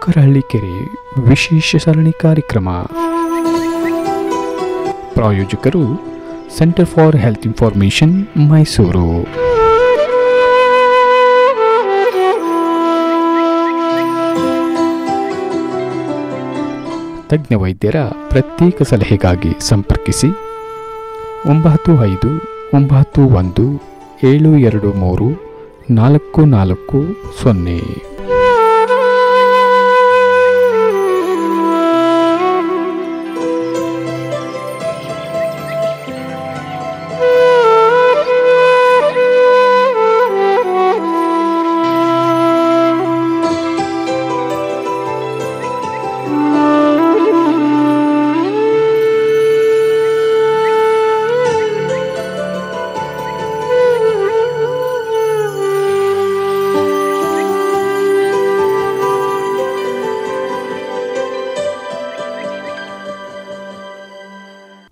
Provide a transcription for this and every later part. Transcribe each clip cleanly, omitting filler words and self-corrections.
ಕುಕ್ಕರಹಳ್ಳಿ ಕೆರೆ ವಿಶೇಷ ಸರಣಿ ಕಾರ್ಯಕ್ರಮ. ಪ್ರಾಯೋಜಕರು centre for health information Mysuru. ತಜ್ಞ ವೈದ್ಯರ ಪ್ರತ್ಯೇಕ ಸಲಹೆಗಾಗಿ ಸಂಪರ್ಕಿಸಿ 9517234440.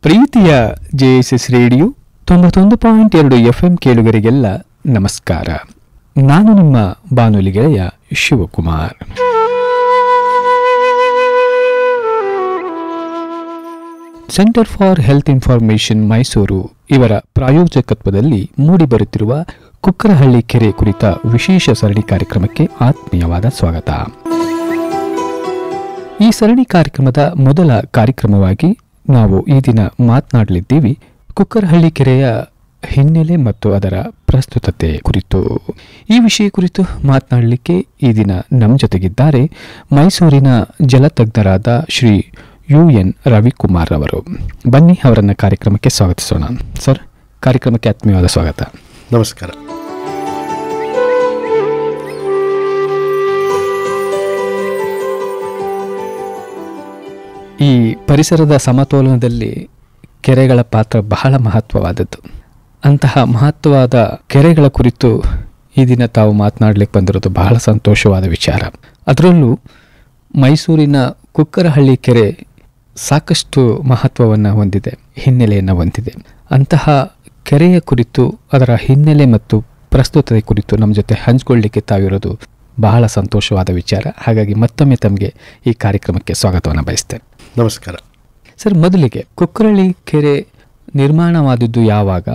ಪ್ರೀತಿಯ JSS ರೇಡಿಯೋ 91.2 FM ಕೇಳುಗರಿಗೆಲ್ಲ ನಮಸ್ಕಾರ. ನಾನು ನಿಮ್ಮ ಬಾನುಲಿ ಗೆಳೆಯ Shivakumar. Centre for health information Mysuru ಇವರ ಪ್ರಾಯೋಜಕತ್ವದಲ್ಲಿ ಮೂಡಿಬರುತ್ತಿರುವ ಕುಕ್ಕರಹಳ್ಳಿ ಕೆರೆ ಕುರಿತ ವಿಶೇಷ ಸರಣಿ ಕಾರ್ಯಕ್ರಮಕ್ಕೆ ಆತ್ಮೀಯವಾದ ಸ್ವಾಗತ. ಈ ಸರಣಿ ಕಾರ್ಯಕ್ರಮದ ಮೊದಲ ಕಾರ್ಯಕ್ರಮವಾಗಿ ನಾವು ಈ ದಿನ ಮಾತನಾಡಲಿದ್ದೀವಿ ಕುಕ್ಕರಹಳ್ಳಿ ಕೆರೆಯ ಹಿನ್ನೆಲೆ ಮತ್ತು ಅದರ ಪ್ರಸ್ತುತತೆ ಕುರಿತು. ಈ ವಿಷಯ ಕುರಿತು ಮಾತನಾಡಲಿಕ್ಕೆ ಈ ದಿನ ನಮ್ಮ ಜೊತೆಗಿದ್ದಾರೆ ಮೈಸೂರಿನ ಜಲತಜ್ಞರಾದ ಶ್ರೀ UN ರವಿಕುಮಾರ್ ಅವರು. ಬನ್ನಿ ಅವರನ್ನು ಕಾರ್ಯಕ್ರಮಕ್ಕೆ ಸ್ವಾಗತಿಸೋಣ. ಸರ್, ಕಾರ್ಯಕ್ರಮಕ್ಕೆ ಆತ್ಮೀಯವಾದ ಸ್ವಾಗತ. ನಮಸ್ಕಾರ. ಈ ಪರಿಸರದ ಸಮತೋಲನದಲ್ಲಿ ಕೆರೆಗಳ ಪಾತ್ರ ಬಹಳ ಮಹತ್ವವಾದದ್ದು. ಅಂತಹ ಮಹತ್ವವಾದ ಕೆರೆಗಳ ಕುರಿತು ಈ ದಿನ ತಾವು ಮಾತನಾಡಲಿಕ್ಕೆ ಬಂದಿರೋದು ಬಹಳ ಸಂತೋಷವಾದ ವಿಚಾರ. ಅದರಲ್ಲೂ ಮೈಸೂರಿನ ಕುಕ್ಕರಹಳ್ಳಿ ಕೆರೆ ಸಾಕಷ್ಟು ಮಹತ್ವವನ್ನು ಹೊಂದಿದೆ, ಹಿನ್ನೆಲೆಯನ್ನು ಹೊಂದಿದೆ. ಅಂತಹ ಕೆರೆಯ ಕುರಿತು, ಅದರ ಹಿನ್ನೆಲೆ ಮತ್ತು ಪ್ರಸ್ತುತತೆ ಕುರಿತು ನಮ್ಮ ಜೊತೆ ಹಂಚಿಕೊಳ್ಳಲಿಕ್ಕೆ ತಾವಿರೋದು ಬಹಳ ಸಂತೋಷವಾದ ವಿಚಾರ. ಹಾಗಾಗಿ ಮತ್ತೊಮ್ಮೆ ತಮಗೆ ಈ ಕಾರ್ಯಕ್ರಮಕ್ಕೆ ಸ್ವಾಗತವನ್ನು ಬಯಸ್ತೇನೆ. ನಮಸ್ಕಾರ. ಸರ್, ಮೊದಲಿಗೆ ಕುಕ್ಕರಹಳ್ಳಿ ಕೆರೆ ನಿರ್ಮಾಣವಾದದ್ದು ಯಾವಾಗ?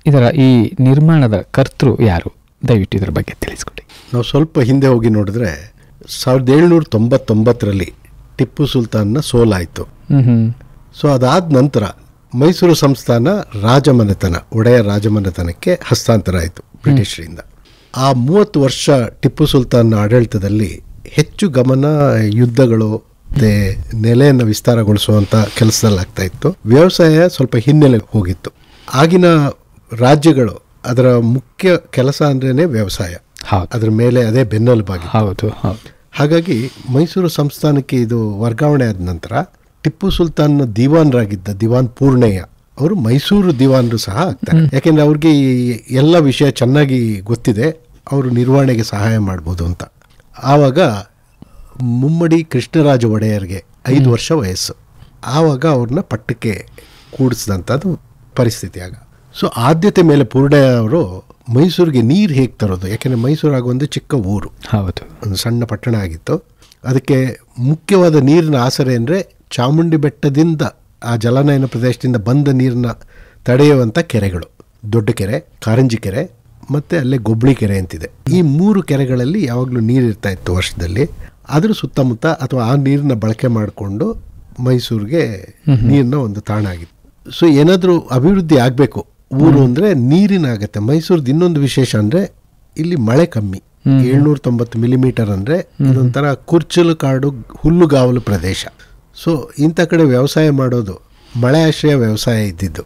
ಇದರ ಈ ನಿರ್ಮಾಣದ ಕರ್ತೃ ಯಾರು? ದಯವಿಟ್ಟು ಇದರ ಬಗ್ಗೆ ತಿಳಿಸ್ಕೊಡಿ. ನಾವು ಸ್ವಲ್ಪ ಹಿಂದೆ ಹೋಗಿ ನೋಡಿದ್ರೆ 1799ರಲ್ಲಿ ಟಿಪ್ಪು ಸುಲ್ತಾನ್ನ ಸೋಲಾಯಿತು. ಸೊ ಅದಾದ ನಂತರ ಮೈಸೂರು ಸಂಸ್ಥಾನ ರಾಜಮನೆತನ, ಒಡೆಯ ರಾಜಮನೆತನಕ್ಕೆ ಹಸ್ತಾಂತರ ಆಯಿತು ಬ್ರಿಟಿಷರಿಂದ. ಆ 30 ವರ್ಷ ಟಿಪ್ಪು ಸುಲ್ತಾನ್ನ ಆಡಳಿತದಲ್ಲಿ ಹೆಚ್ಚು ಗಮನ ಯುದ್ಧಗಳು ಮತ್ತೆ ನೆಲೆಯನ್ನು ವಿಸ್ತಾರಗೊಳಿಸುವಂಥ ಕೆಲಸದಲ್ಲಿ ಆಗ್ತಾ ಇತ್ತು. ವ್ಯವಸಾಯ ಸ್ವಲ್ಪ ಹಿನ್ನೆಲೆ ಹೋಗಿತ್ತು. ಆಗಿನ ರಾಜ್ಯಗಳು ಅದರ ಮುಖ್ಯ ಕೆಲಸ ಅಂದ್ರೇನೆ ವ್ಯವಸಾಯ, ಅದರ ಮೇಲೆ ಅದೇ ಬೆನ್ನೆಲುಬಾಗಿ. ಹಾಗಾಗಿ ಮೈಸೂರು ಸಂಸ್ಥಾನಕ್ಕೆ ಇದು ವರ್ಗಾವಣೆ ಆದ ನಂತರ ಟಿಪ್ಪು ಸುಲ್ತಾನ್ನ ದಿವಾನರಾಗಿದ್ದ ದಿವಾನ್ ಪೂರ್ಣಯ್ಯ ಅವರು ಮೈಸೂರು ದಿವಾನರು ಸಹ ಆಗ್ತಾರೆ. ಯಾಕೆಂದ್ರೆ ಅವ್ರಿಗೆ ಎಲ್ಲ ವಿಷಯ ಚೆನ್ನಾಗಿ ಗೊತ್ತಿದೆ, ಅವರು ನಿರ್ವಹಣೆಗೆ ಸಹಾಯ ಮಾಡ್ಬೋದು ಅಂತ. ಆವಾಗ ಮುಮ್ಮಡಿ ಕೃಷ್ಣರಾಜ ಒಡೆಯರ್ಗೆ 5 ವರ್ಷ ವಯಸ್ಸು. ಆವಾಗ ಅವ್ರನ್ನ ಪಟ್ಟಕ್ಕೆ ಕೂಡಿಸಿದಂಥದ್ದು ಪರಿಸ್ಥಿತಿ ಆಗ. ಸೊ ಆದ್ಯತೆ ಮೇಲೆ ಪೂರ್ಣಯ್ಯ ಅವರು ಮೈಸೂರಿಗೆ ನೀರು ಹೇಗೆ ತರೋದು, ಯಾಕೆಂದರೆ ಮೈಸೂರಾಗ ಒಂದು ಚಿಕ್ಕ ಊರು, ಒಂದು ಸಣ್ಣ ಪಟ್ಟಣ ಆಗಿತ್ತು. ಅದಕ್ಕೆ ಮುಖ್ಯವಾದ ನೀರಿನ ಆಸರೆ ಅಂದರೆ ಚಾಮುಂಡಿ ಬೆಟ್ಟದಿಂದ, ಆ ಜಲನಯನ ಪ್ರದೇಶದಿಂದ ಬಂದ ನೀರನ್ನ ತಡೆಯುವಂಥ ಕೆರೆಗಳು, ದೊಡ್ಡ ಕೆರೆ, ಕಾರಂಜಿ ಕೆರೆ ಮತ್ತು ಅಲ್ಲೇ ಗೊಬ್ಬಳಿ ಕೆರೆ ಅಂತಿದೆ. ಈ 3 ಕೆರೆಗಳಲ್ಲಿ ಯಾವಾಗಲೂ ನೀರು ಇರ್ತಾ ಇತ್ತು ವರ್ಷದಲ್ಲಿ. ಅದ್ರ ಸುತ್ತಮುತ್ತ ಅಥವಾ ಆ ನೀರನ್ನ ಬಳಕೆ ಮಾಡಿಕೊಂಡು ಮೈಸೂರಿಗೆ ನೀರಿನ ಒಂದು ತಾಣ ಆಗಿತ್ತು. ಸೊ ಏನಾದರೂ ಅಭಿವೃದ್ಧಿ ಆಗಬೇಕು ಊರು ಅಂದರೆ ನೀರಿನ ಆಗತ್ತೆ. ಮೈಸೂರ್ದು ಇನ್ನೊಂದು ವಿಶೇಷ ಅಂದರೆ ಇಲ್ಲಿ ಮಳೆ ಕಮ್ಮಿ, 790 ಮಿಲಿಮೀಟರ್ ಅಂದರೆ ಇದೊಂಥರ ಕುರ್ಚಲು ಕಾಡು, ಹುಲ್ಲುಗಾವಲು ಪ್ರದೇಶ. ಸೊ ಇಂಥ ಕಡೆ ವ್ಯವಸಾಯ ಮಾಡೋದು, ಮಳೆ ಆಶ್ರಯ ವ್ಯವಸಾಯ ಇದ್ದಿದ್ದು.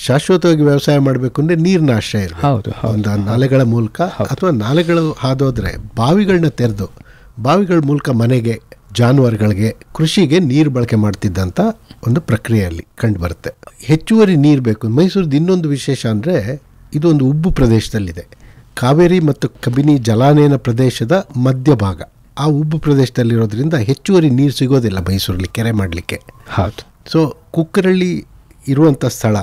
ಶಾಶ್ವತವಾಗಿ ವ್ಯವಸಾಯ ಮಾಡಬೇಕು ಅಂದರೆ ನೀರಿನ ಆಶ್ರಯ ಇರಬೇಕು. ಒಂದು ನಾಲೆಗಳ ಮೂಲಕ ಅಥವಾ ನಾಲೆಗಳು ಹಾದೋದ್ರೆ ಬಾವಿಗಳನ್ನ ತೆರೆದು ಬಾವಿಗಳ ಮೂಲಕ ಮನೆಗೆ, ಜಾನುವಾರುಗಳಿಗೆ, ಕೃಷಿಗೆ ನೀರು ಬಳಕೆ ಮಾಡ್ತಿದ್ದಂಥ ಒಂದು ಪ್ರಕ್ರಿಯೆಯಲ್ಲಿ ಕಂಡು ಬರುತ್ತೆ. ಹೆಚ್ಚುವರಿ ನೀರು ಬೇಕು. ಮೈಸೂರದ್ದು ಇನ್ನೊಂದು ವಿಶೇಷ ಅಂದರೆ ಇದೊಂದು ಉಬ್ಬು ಪ್ರದೇಶದಲ್ಲಿದೆ. ಕಾವೇರಿ ಮತ್ತು ಕಬಿನಿ ಜಲಾನಯನ ಪ್ರದೇಶದ ಮಧ್ಯಭಾಗ ಆ ಉಬ್ಬು ಪ್ರದೇಶದಲ್ಲಿರೋದ್ರಿಂದ ಹೆಚ್ಚುವರಿ ನೀರು ಸಿಗೋದಿಲ್ಲ ಮೈಸೂರಲ್ಲಿ ಕೆರೆ ಮಾಡಲಿಕ್ಕೆ. ಸೊ ಕುಕ್ಕರಹಳ್ಳಿ ಇರುವಂಥ ಸ್ಥಳ,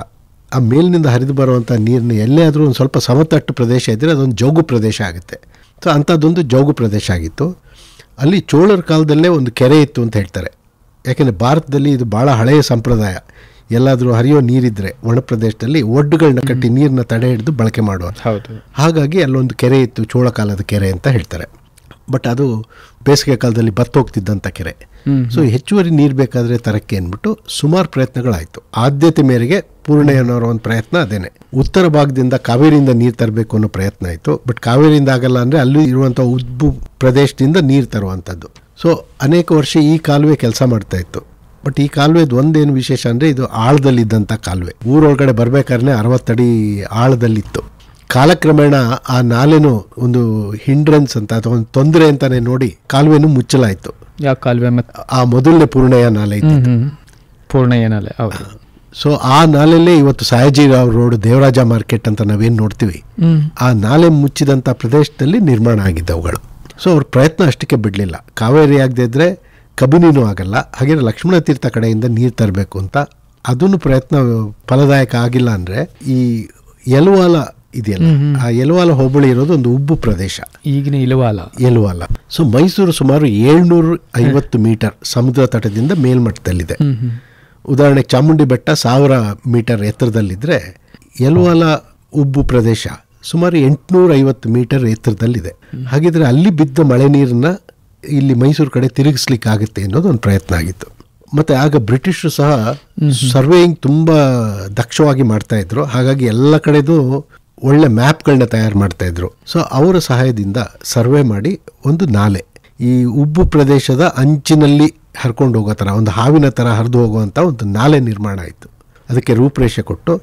ಆ ಮೇಲಿನಿಂದ ಹರಿದು ಬರುವಂಥ ನೀರನ್ನ ಎಲ್ಲೇ ಆದರೂ ಒಂದು ಸ್ವಲ್ಪ ಸಮತಟ್ಟು ಪ್ರದೇಶ ಇದ್ದರೆ ಅದೊಂದು ಜೌಗು ಪ್ರದೇಶ ಆಗುತ್ತೆ. ಸೊ ಅಂಥದ್ದೊಂದು ಜೌಗು ಪ್ರದೇಶ ಆಗಿತ್ತು. ಅಲ್ಲಿ ಚೋಳರ ಕಾಲದಲ್ಲೇ ಒಂದು ಕೆರೆ ಇತ್ತು ಅಂತ ಹೇಳ್ತಾರೆ. ಯಾಕೆಂದರೆ ಭಾರತದಲ್ಲಿ ಇದು ಭಾಳ ಹಳೆಯ ಸಂಪ್ರದಾಯ. ಎಲ್ಲಾದರೂ ಹರಿಯೋ ನೀರಿದ್ರೆ ಒಣ ಪ್ರದೇಶದಲ್ಲಿ ಒಡ್ಡುಗಳನ್ನ ಕಟ್ಟಿ ನೀರನ್ನ ತಡೆ ಹಿಡಿದು ಬಳಕೆ ಮಾಡುವ. ಹಾಗಾಗಿ ಅಲ್ಲೊಂದು ಕೆರೆ ಇತ್ತು, ಚೋಳ ಕಾಲದ ಕೆರೆ ಅಂತ ಹೇಳ್ತಾರೆ. ಬಟ್ ಅದು ಬೇಸಿಗೆ ಕಾಲದಲ್ಲಿ ಬತ್ತೋಗ್ತಿದ್ದಂಥ ಕೆರೆ. ಸೊ ಹೆಚ್ಚುವರಿ ನೀರು ಬೇಕಾದರೆ ತರಕ್ಕೆ ಅಂದ್ಬಿಟ್ಟು ಸುಮಾರು ಪ್ರಯತ್ನಗಳಾಯಿತು. ಆದ್ಯತೆ ಮೇರೆಗೆ ಪೂರ್ಣಯ್ಯನವರ ಒಂದು ಪ್ರಯತ್ನ ಅದೇನೆ. ಉತ್ತರ ಭಾಗದಿಂದ ಕಾವೇರಿಯಿಂದ ನೀರು ತರಬೇಕು ಅನ್ನೋ ಪ್ರಯತ್ನ ಆಯಿತು. ಬಟ್ ಕಾವೇರಿಯಿಂದ ಆಗಲ್ಲ ಅಂದರೆ ಅಲ್ಲಿ ಇರುವಂಥ ಉಬ್ಬು ಪ್ರದೇಶದಿಂದ ನೀರು ತರುವಂಥದ್ದು. ಸೊ ಅನೇಕ ವರ್ಷ ಈ ಕಾಲುವೆ ಕೆಲಸ ಮಾಡ್ತಾ ಇತ್ತು. ಬಟ್ ಈ ಕಾಲುವೆದು ಒಂದೇನು ವಿಶೇಷ ಅಂದರೆ ಇದು ಆಳದಲ್ಲಿದ್ದಂಥ ಕಾಲುವೆ. ಊರೊಳಗಡೆ ಬರಬೇಕಾದ್ರೆ 60 ಅಡಿ ಆಳದಲ್ಲಿತ್ತು. ಕಾಲಕ್ರಮೇಣ ಆ ನಾಲೆನೂ ಒಂದು ಹಿಂಡ್ರೆನ್ಸ್ ಅಂತ ಅಥವಾ ಒಂದು ತೊಂದರೆ ಅಂತಾನೆ ನೋಡಿ ಕಾಲುವೆನೂ ಮುಚ್ಚಲಾಯಿತು. ಯಾವ ಕಾಲುವೆ? ಆ ಮೊದಲನೇ ಪೂರ್ಣಯ್ಯ ನಾಲೆ ಇತ್ತು. ಪೂರ್ಣಯ್ಯ ನಾಲೆ. ಸೊ ಆ ನಾಲೆಲ್ಲೇ ಇವತ್ತು ಸಯಾಜಿರಾವ್ ರೋಡ್, ದೇವರಾಜ ಮಾರ್ಕೆಟ್ ಅಂತ ನಾವೇನು ನೋಡ್ತೀವಿ, ಆ ನಾಲೆ ಮುಚ್ಚಿದಂಥ ಪ್ರದೇಶದಲ್ಲಿ ನಿರ್ಮಾಣ ಆಗಿದ್ದವುಗಳು. ಸೊ ಅವ್ರ ಪ್ರಯತ್ನ ಅಷ್ಟಕ್ಕೆ ಬಿಡಲಿಲ್ಲ. ಕಾವೇರಿ ಆಗದೆ ಇದ್ರೆ ಕಬಿನಿನೂ ಆಗಲ್ಲ. ಹಾಗೆ ಲಕ್ಷ್ಮಣ ತೀರ್ಥ ಕಡೆಯಿಂದ ನೀರು ತರಬೇಕು ಅಂತ ಅದನ್ನು ಪ್ರಯತ್ನ ಫಲದಾಯಕ ಆಗಿಲ್ಲ. ಅಂದರೆ ಈ ಯಲವಾಲ ಇದೆಯಲ್ಲ, ಆ ಯಲವಾಲ ಹೋಬಳಿ ಇರೋದು ಒಂದು ಉಬ್ಬು ಪ್ರದೇಶ, ಈಗಿನ ಯಲವಾಲ. ಸೊ ಮೈಸೂರು ಸುಮಾರು 750 ಮೀಟರ್ ಸಮುದ್ರ ತಟದಿಂದ ಮೇಲ್ಮಟ್ಟದಲ್ಲಿದೆ. ಉದಾಹರಣೆಗೆ ಚಾಮುಂಡಿ ಬೆಟ್ಟ 1000 ಮೀಟರ್ ಎತ್ತರದಲ್ಲಿದ್ದರೆ ಯಲವಾಲ ಉಬ್ಬು ಪ್ರದೇಶ ಸುಮಾರು 850 ಮೀಟರ್ ಎತ್ತರದಲ್ಲಿದೆ. ಹಾಗಿದ್ರೆ ಅಲ್ಲಿ ಬಿದ್ದ ಮಳೆ ನೀರನ್ನ ಇಲ್ಲಿ ಮೈಸೂರು ಕಡೆ ತಿರುಗಿಸ್ಲಿಕ್ಕಾಗುತ್ತೆ ಅನ್ನೋದು ಒಂದು ಪ್ರಯತ್ನ ಆಗಿತ್ತು. ಮತ್ತು ಆಗ ಬ್ರಿಟಿಷರು ಸಹ ಸರ್ವೇಯಿಂಗ್ ತುಂಬ ದಕ್ಷವಾಗಿ ಮಾಡ್ತಾ ಇದ್ರು. ಹಾಗಾಗಿ ಎಲ್ಲ ಕಡೆದು ಒಳ್ಳೆ ಮ್ಯಾಪ್ಗಳನ್ನ ತಯಾರು ಮಾಡ್ತಾ ಇದ್ರು. ಸೊ ಅವರ ಸಹಾಯದಿಂದ ಸರ್ವೆ ಮಾಡಿ ಒಂದು ನಾಲೆ ಈ ಉಬ್ಬು ಪ್ರದೇಶದ ಅಂಚಿನಲ್ಲಿ ಹರ್ಕೊಂಡು ಹೋಗೋ ಥರ, ಒಂದು ಹಾವಿನ ಥರ ಹರಿದು ಹೋಗುವಂಥ ಒಂದು ನಾಲೆ ನಿರ್ಮಾಣ ಆಯಿತು. ಅದಕ್ಕೆ ರೂಪರೇಷೆ ಕೊಟ್ಟು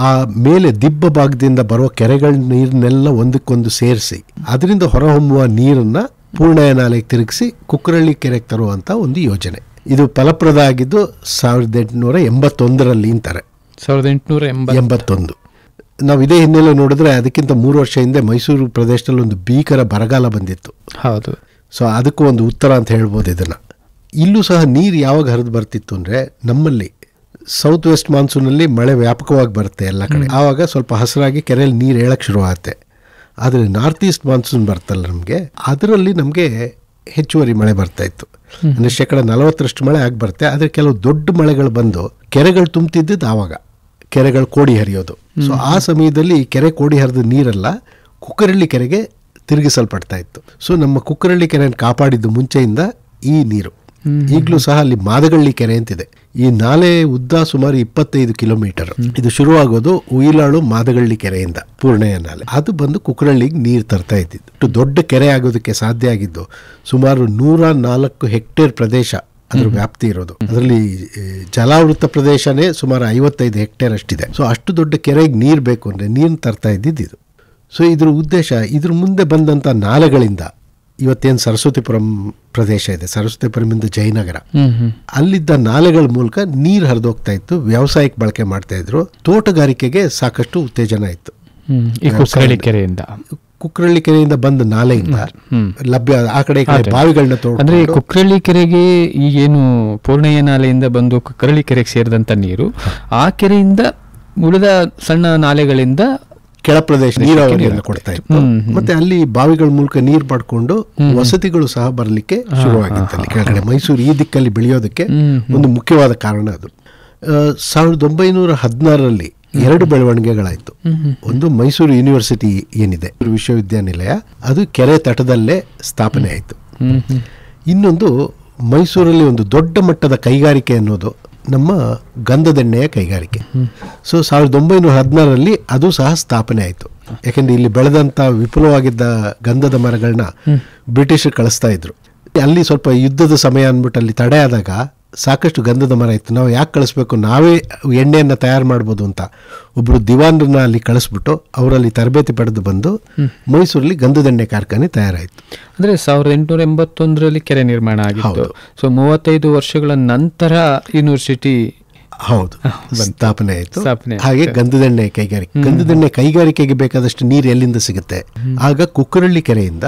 ಆ ಮೇಲೆ ದಿಬ್ಬ ಭಾಗದಿಂದ ಬರೋ ಕೆರೆಗಳ ನೀರನ್ನೆಲ್ಲ ಒಂದಕ್ಕೊಂದು ಸೇರಿಸಿ ಅದರಿಂದ ಹೊರಹೊಮ್ಮುವ ನೀರನ್ನು ಪೂರ್ಣಯ್ಯ ನಾಲೆಗೆ ತಿರುಗಿಸಿ ಕುಕ್ಕರಳ್ಳಿ ಕೆರೆಗೆ ತರುವಂಥ ಒಂದು ಯೋಜನೆ. ಇದು ಫಲಪ್ರದ ಆಗಿದ್ದು 1881ರಲ್ಲಿ ಅಂತಾರೆ. 1881. ನಾವು ಇದೇ ಹಿನ್ನೆಲೆ ನೋಡಿದ್ರೆ ಅದಕ್ಕಿಂತ 3 ವರ್ಷ ಹಿಂದೆ ಮೈಸೂರು ಪ್ರದೇಶದಲ್ಲಿ ಒಂದು ಭೀಕರ ಬರಗಾಲ ಬಂದಿತ್ತು. ಹೌದು. ಸೊ ಅದಕ್ಕೂ ಒಂದು ಉತ್ತರ ಅಂತ ಹೇಳ್ಬೋದು ಇದನ್ನು. ಇಲ್ಲೂ ಸಹ ನೀರು ಯಾವಾಗ ಹರಿದು ಬರ್ತಿತ್ತು ಅಂದರೆ, ನಮ್ಮಲ್ಲಿ ಸೌತ್ ವೆಸ್ಟ್ ಮಾನ್ಸೂನಲ್ಲಿ ಮಳೆ ವ್ಯಾಪಕವಾಗಿ ಬರುತ್ತೆ ಎಲ್ಲ ಕಡೆ. ಆವಾಗ ಸ್ವಲ್ಪ ಹಸಿರಾಗಿ ಕೆರೆಯಲ್ಲಿ ನೀರು ಏಳಕ್ಕೆ ಶುರು ಆಗುತ್ತೆ. ಆದರೆ ನಾರ್ತ್ ಈಸ್ಟ್ ಮಾನ್ಸೂನ್ ಬರ್ತಲ್ಲ ನಮಗೆ, ಅದರಲ್ಲಿ ನಮಗೆ ಹೆಚ್ಚುವರಿ ಮಳೆ ಬರ್ತಾ ಇತ್ತು. ಅಂದರೆ 40% ಮಳೆ ಆಗಿ ಬರುತ್ತೆ. ಆದರೆ ಕೆಲವು ದೊಡ್ಡ ಮಳೆಗಳು ಬಂದು ಕೆರೆಗಳು ತುಂಬ್ತಿದ್ದು ಆವಾಗ ಕೆರೆಗಳು ಕೋಡಿ ಹರಿಯೋದು. ಸೊ ಆ ಸಮಯದಲ್ಲಿ ಕೆರೆ ಕೋಡಿ ಹರಿದ ನೀರೆಲ್ಲ ಕುಕ್ಕರಳ್ಳಿ ಕೆರೆಗೆ ತಿರುಗಿಸಲ್ಪಡ್ತಾ ಇತ್ತು. ಸೊ ನಮ್ಮ ಕುಕ್ಕರಳ್ಳಿ ಕೆರೆಯನ್ನು ಕಾಪಾಡಿದ್ದು ಮುಂಚೆಯಿಂದ ಈ ನೀರು. ಈಗಲೂ ಸಹ ಅಲ್ಲಿ ಮಾದಗಳ್ಳಿ ಕೆರೆ ಅಂತಿದೆ. ಈ ನಾಲೆ ಉದ್ದ ಸುಮಾರು 25 ಕಿಲೋಮೀಟರ್. ಇದು ಶುರುವಾಗೋದು ಉಯಿಲಾಳು ಮಾದಗಳ್ಳಿ ಕೆರೆಯಿಂದ, ಪೂರ್ಣಯ್ಯ ನಾಲೆ. ಅದು ಬಂದು ಕುಕ್ಕರಳ್ಳಿಗೆ ನೀರು ತರ್ತಾ ಇದ್ದಿದ್ದು. ದೊಡ್ಡ ಕೆರೆ ಆಗೋದಕ್ಕೆ ಸಾಧ್ಯ ಆಗಿದ್ದು ಸುಮಾರು 104 ಹೆಕ್ಟೇರ್ ಪ್ರದೇಶ ಅದ್ರ ವ್ಯಾಪ್ತಿ ಇರೋದು. ಅದರಲ್ಲಿ ಜಲಾವೃತ ಪ್ರದೇಶನೇ ಸುಮಾರು 55 ಹೆಕ್ಟೇರ್ ಅಷ್ಟಿದೆ. ಸೊ ಅಷ್ಟು ದೊಡ್ಡ ಕೆರೆಗೆ ನೀರು ಬೇಕು ಅಂದರೆ ನೀರು ತರ್ತಾ ಇದ್ದಿದ್ದು. ಸೊ ಇದ್ರ ಉದ್ದೇಶ, ಇದ್ರ ಮುಂದೆ ಬಂದಂಥ ನಾಲೆಗಳಿಂದ ಇವತ್ತೇನು ಸರಸ್ವತಿಪುರಂ ಪ್ರದೇಶ ಇದೆ, ಸರಸ್ವತಿಪುರಮಿಂದ ಜಯನಗರ, ಅಲ್ಲಿದ್ದ ನಾಲೆಗಳ ಮೂಲಕ ನೀರು ಹರಿದೋಗ್ತಾ ಇತ್ತು. ವ್ಯವಸಾಯಕ್ಕೆ ಬಳಕೆ ಮಾಡ್ತಾ ಇದ್ರು. ತೋಟಗಾರಿಕೆಗೆ ಸಾಕಷ್ಟು ಉತ್ತೇಜನ ಇತ್ತು. ಕುಕ್ಕರಳ್ಳಿ ಕೆರೆಯಿಂದ ಬಂದ ನಾಲೆಯಿಂದ ಲಭ್ಯ ಆ ಕಡೆ ಬಾವಿಗಳನ್ನ ತೋಡ. ಅಂದ್ರೆ ಕುಕ್ಕರಳ್ಳಿ ಕೆರೆಗೆ ಈಗೇನು ಪೂರ್ಣಯ್ಯ ನಾಲೆಯಿಂದ ಬಂದು ಕುಕ್ಕರಳ್ಳಿ ಕೆರೆಗೆ ಸೇರಿದಂತ ನೀರು ಆ ಕೆರೆಯಿಂದ ಉಳಿದ ಸಣ್ಣ ನಾಲೆಗಳಿಂದ ಕೆಳ ಪ್ರದೇಶ ನೀರಾವರಿಯನ್ನು ಕೊಡ್ತಾ ಇತ್ತು. ಮತ್ತೆ ಅಲ್ಲಿ ಬಾವಿಗಳ ಮೂಲಕ ನೀರು ಪಡ್ಕೊಂಡು ವಸತಿಗಳು ಸಹ ಬರಲಿಕ್ಕೆ ಶುರುವಾಗಿತ್ತು ಅಲ್ಲಿ ಕೆಳಗಡೆ. ಮೈಸೂರು ಈ ದಿಕ್ಕಲ್ಲಿ ಬೆಳೆಯೋದಕ್ಕೆ ಒಂದು ಮುಖ್ಯವಾದ ಕಾರಣ ಅದು. 1916ರಲ್ಲಿ 2 ಬೆಳವಣಿಗೆಗಳಾಯಿತು. ಒಂದು ಮೈಸೂರು ಯೂನಿವರ್ಸಿಟಿ ಏನಿದೆ, ವಿಶ್ವವಿದ್ಯಾನಿಲಯ, ಅದು ಕೆರೆ ತಟದಲ್ಲೇ ಸ್ಥಾಪನೆ ಆಯಿತು. ಇನ್ನೊಂದು ಮೈಸೂರಲ್ಲಿ ಒಂದು ದೊಡ್ಡ ಮಟ್ಟದ ಕೈಗಾರಿಕೆ ಅನ್ನೋದು ನಮ್ಮ ಗಂಧದೆಣ್ಣೆಯ ಕೈಗಾರಿಕೆ. ಸೊ 1916ರಲ್ಲಿ ಅದು ಸಹ ಸ್ಥಾಪನೆ ಆಯಿತು. ಯಾಕೆಂದ್ರೆ ಇಲ್ಲಿ ಬೆಳೆದಂಥ ವಿಪುಲವಾಗಿದ್ದ ಗಂಧದ ಮರಗಳನ್ನ ಬ್ರಿಟಿಷರು ಕಳಿಸ್ತಾ ಇದ್ರು. ಅಲ್ಲಿ ಸ್ವಲ್ಪ ಯುದ್ಧದ ಸಮಯ ಅಂದ್ಬಿಟ್ಟು ಅಲ್ಲಿ ತಡೆ ಆದಾಗ ಸಾಕಷ್ಟು ಗಂಧದ ಮರ ಇತ್ತು. ನಾವು ಯಾಕೆ ಕಳಿಸ್ಬೇಕು, ನಾವೇ ಎಣ್ಣೆಯನ್ನು ತಯಾರು ಮಾಡ್ಬೋದು ಅಂತ ಒಬ್ಬರು ದಿವಾನರನ್ನ ಅಲ್ಲಿ ಕಳಿಸ್ಬಿಟ್ಟು ಅವರಲ್ಲಿ ತರಬೇತಿ ಪಡೆದು ಬಂದು ಮೈಸೂರಲ್ಲಿ ಗಂಧದೆಣ್ಣೆ ಕಾರ್ಖಾನೆ ತಯಾರಾಯಿತು. ಅಂದರೆ 1881ರಲ್ಲಿ ಕೆರೆ ನಿರ್ಮಾಣ ಆಗಿತ್ತು. ಸೊ 35 ವರ್ಷಗಳ ನಂತರ ಯೂನಿವರ್ಸಿಟಿ ಸ್ಥಾಪನೆ ಆಯಿತು. ಹಾಗೆ ಗಂಧದೆಣ್ಣೆ ಕೈಗಾರಿಕೆ. ಗಂಧದೆಣ್ಣೆ ಕೈಗಾರಿಕೆಗೆ ಬೇಕಾದಷ್ಟು ನೀರು ಎಲ್ಲಿಂದ ಸಿಗುತ್ತೆ? ಆಗ ಕುಕ್ಕರಳ್ಳಿ ಕೆರೆಯಿಂದ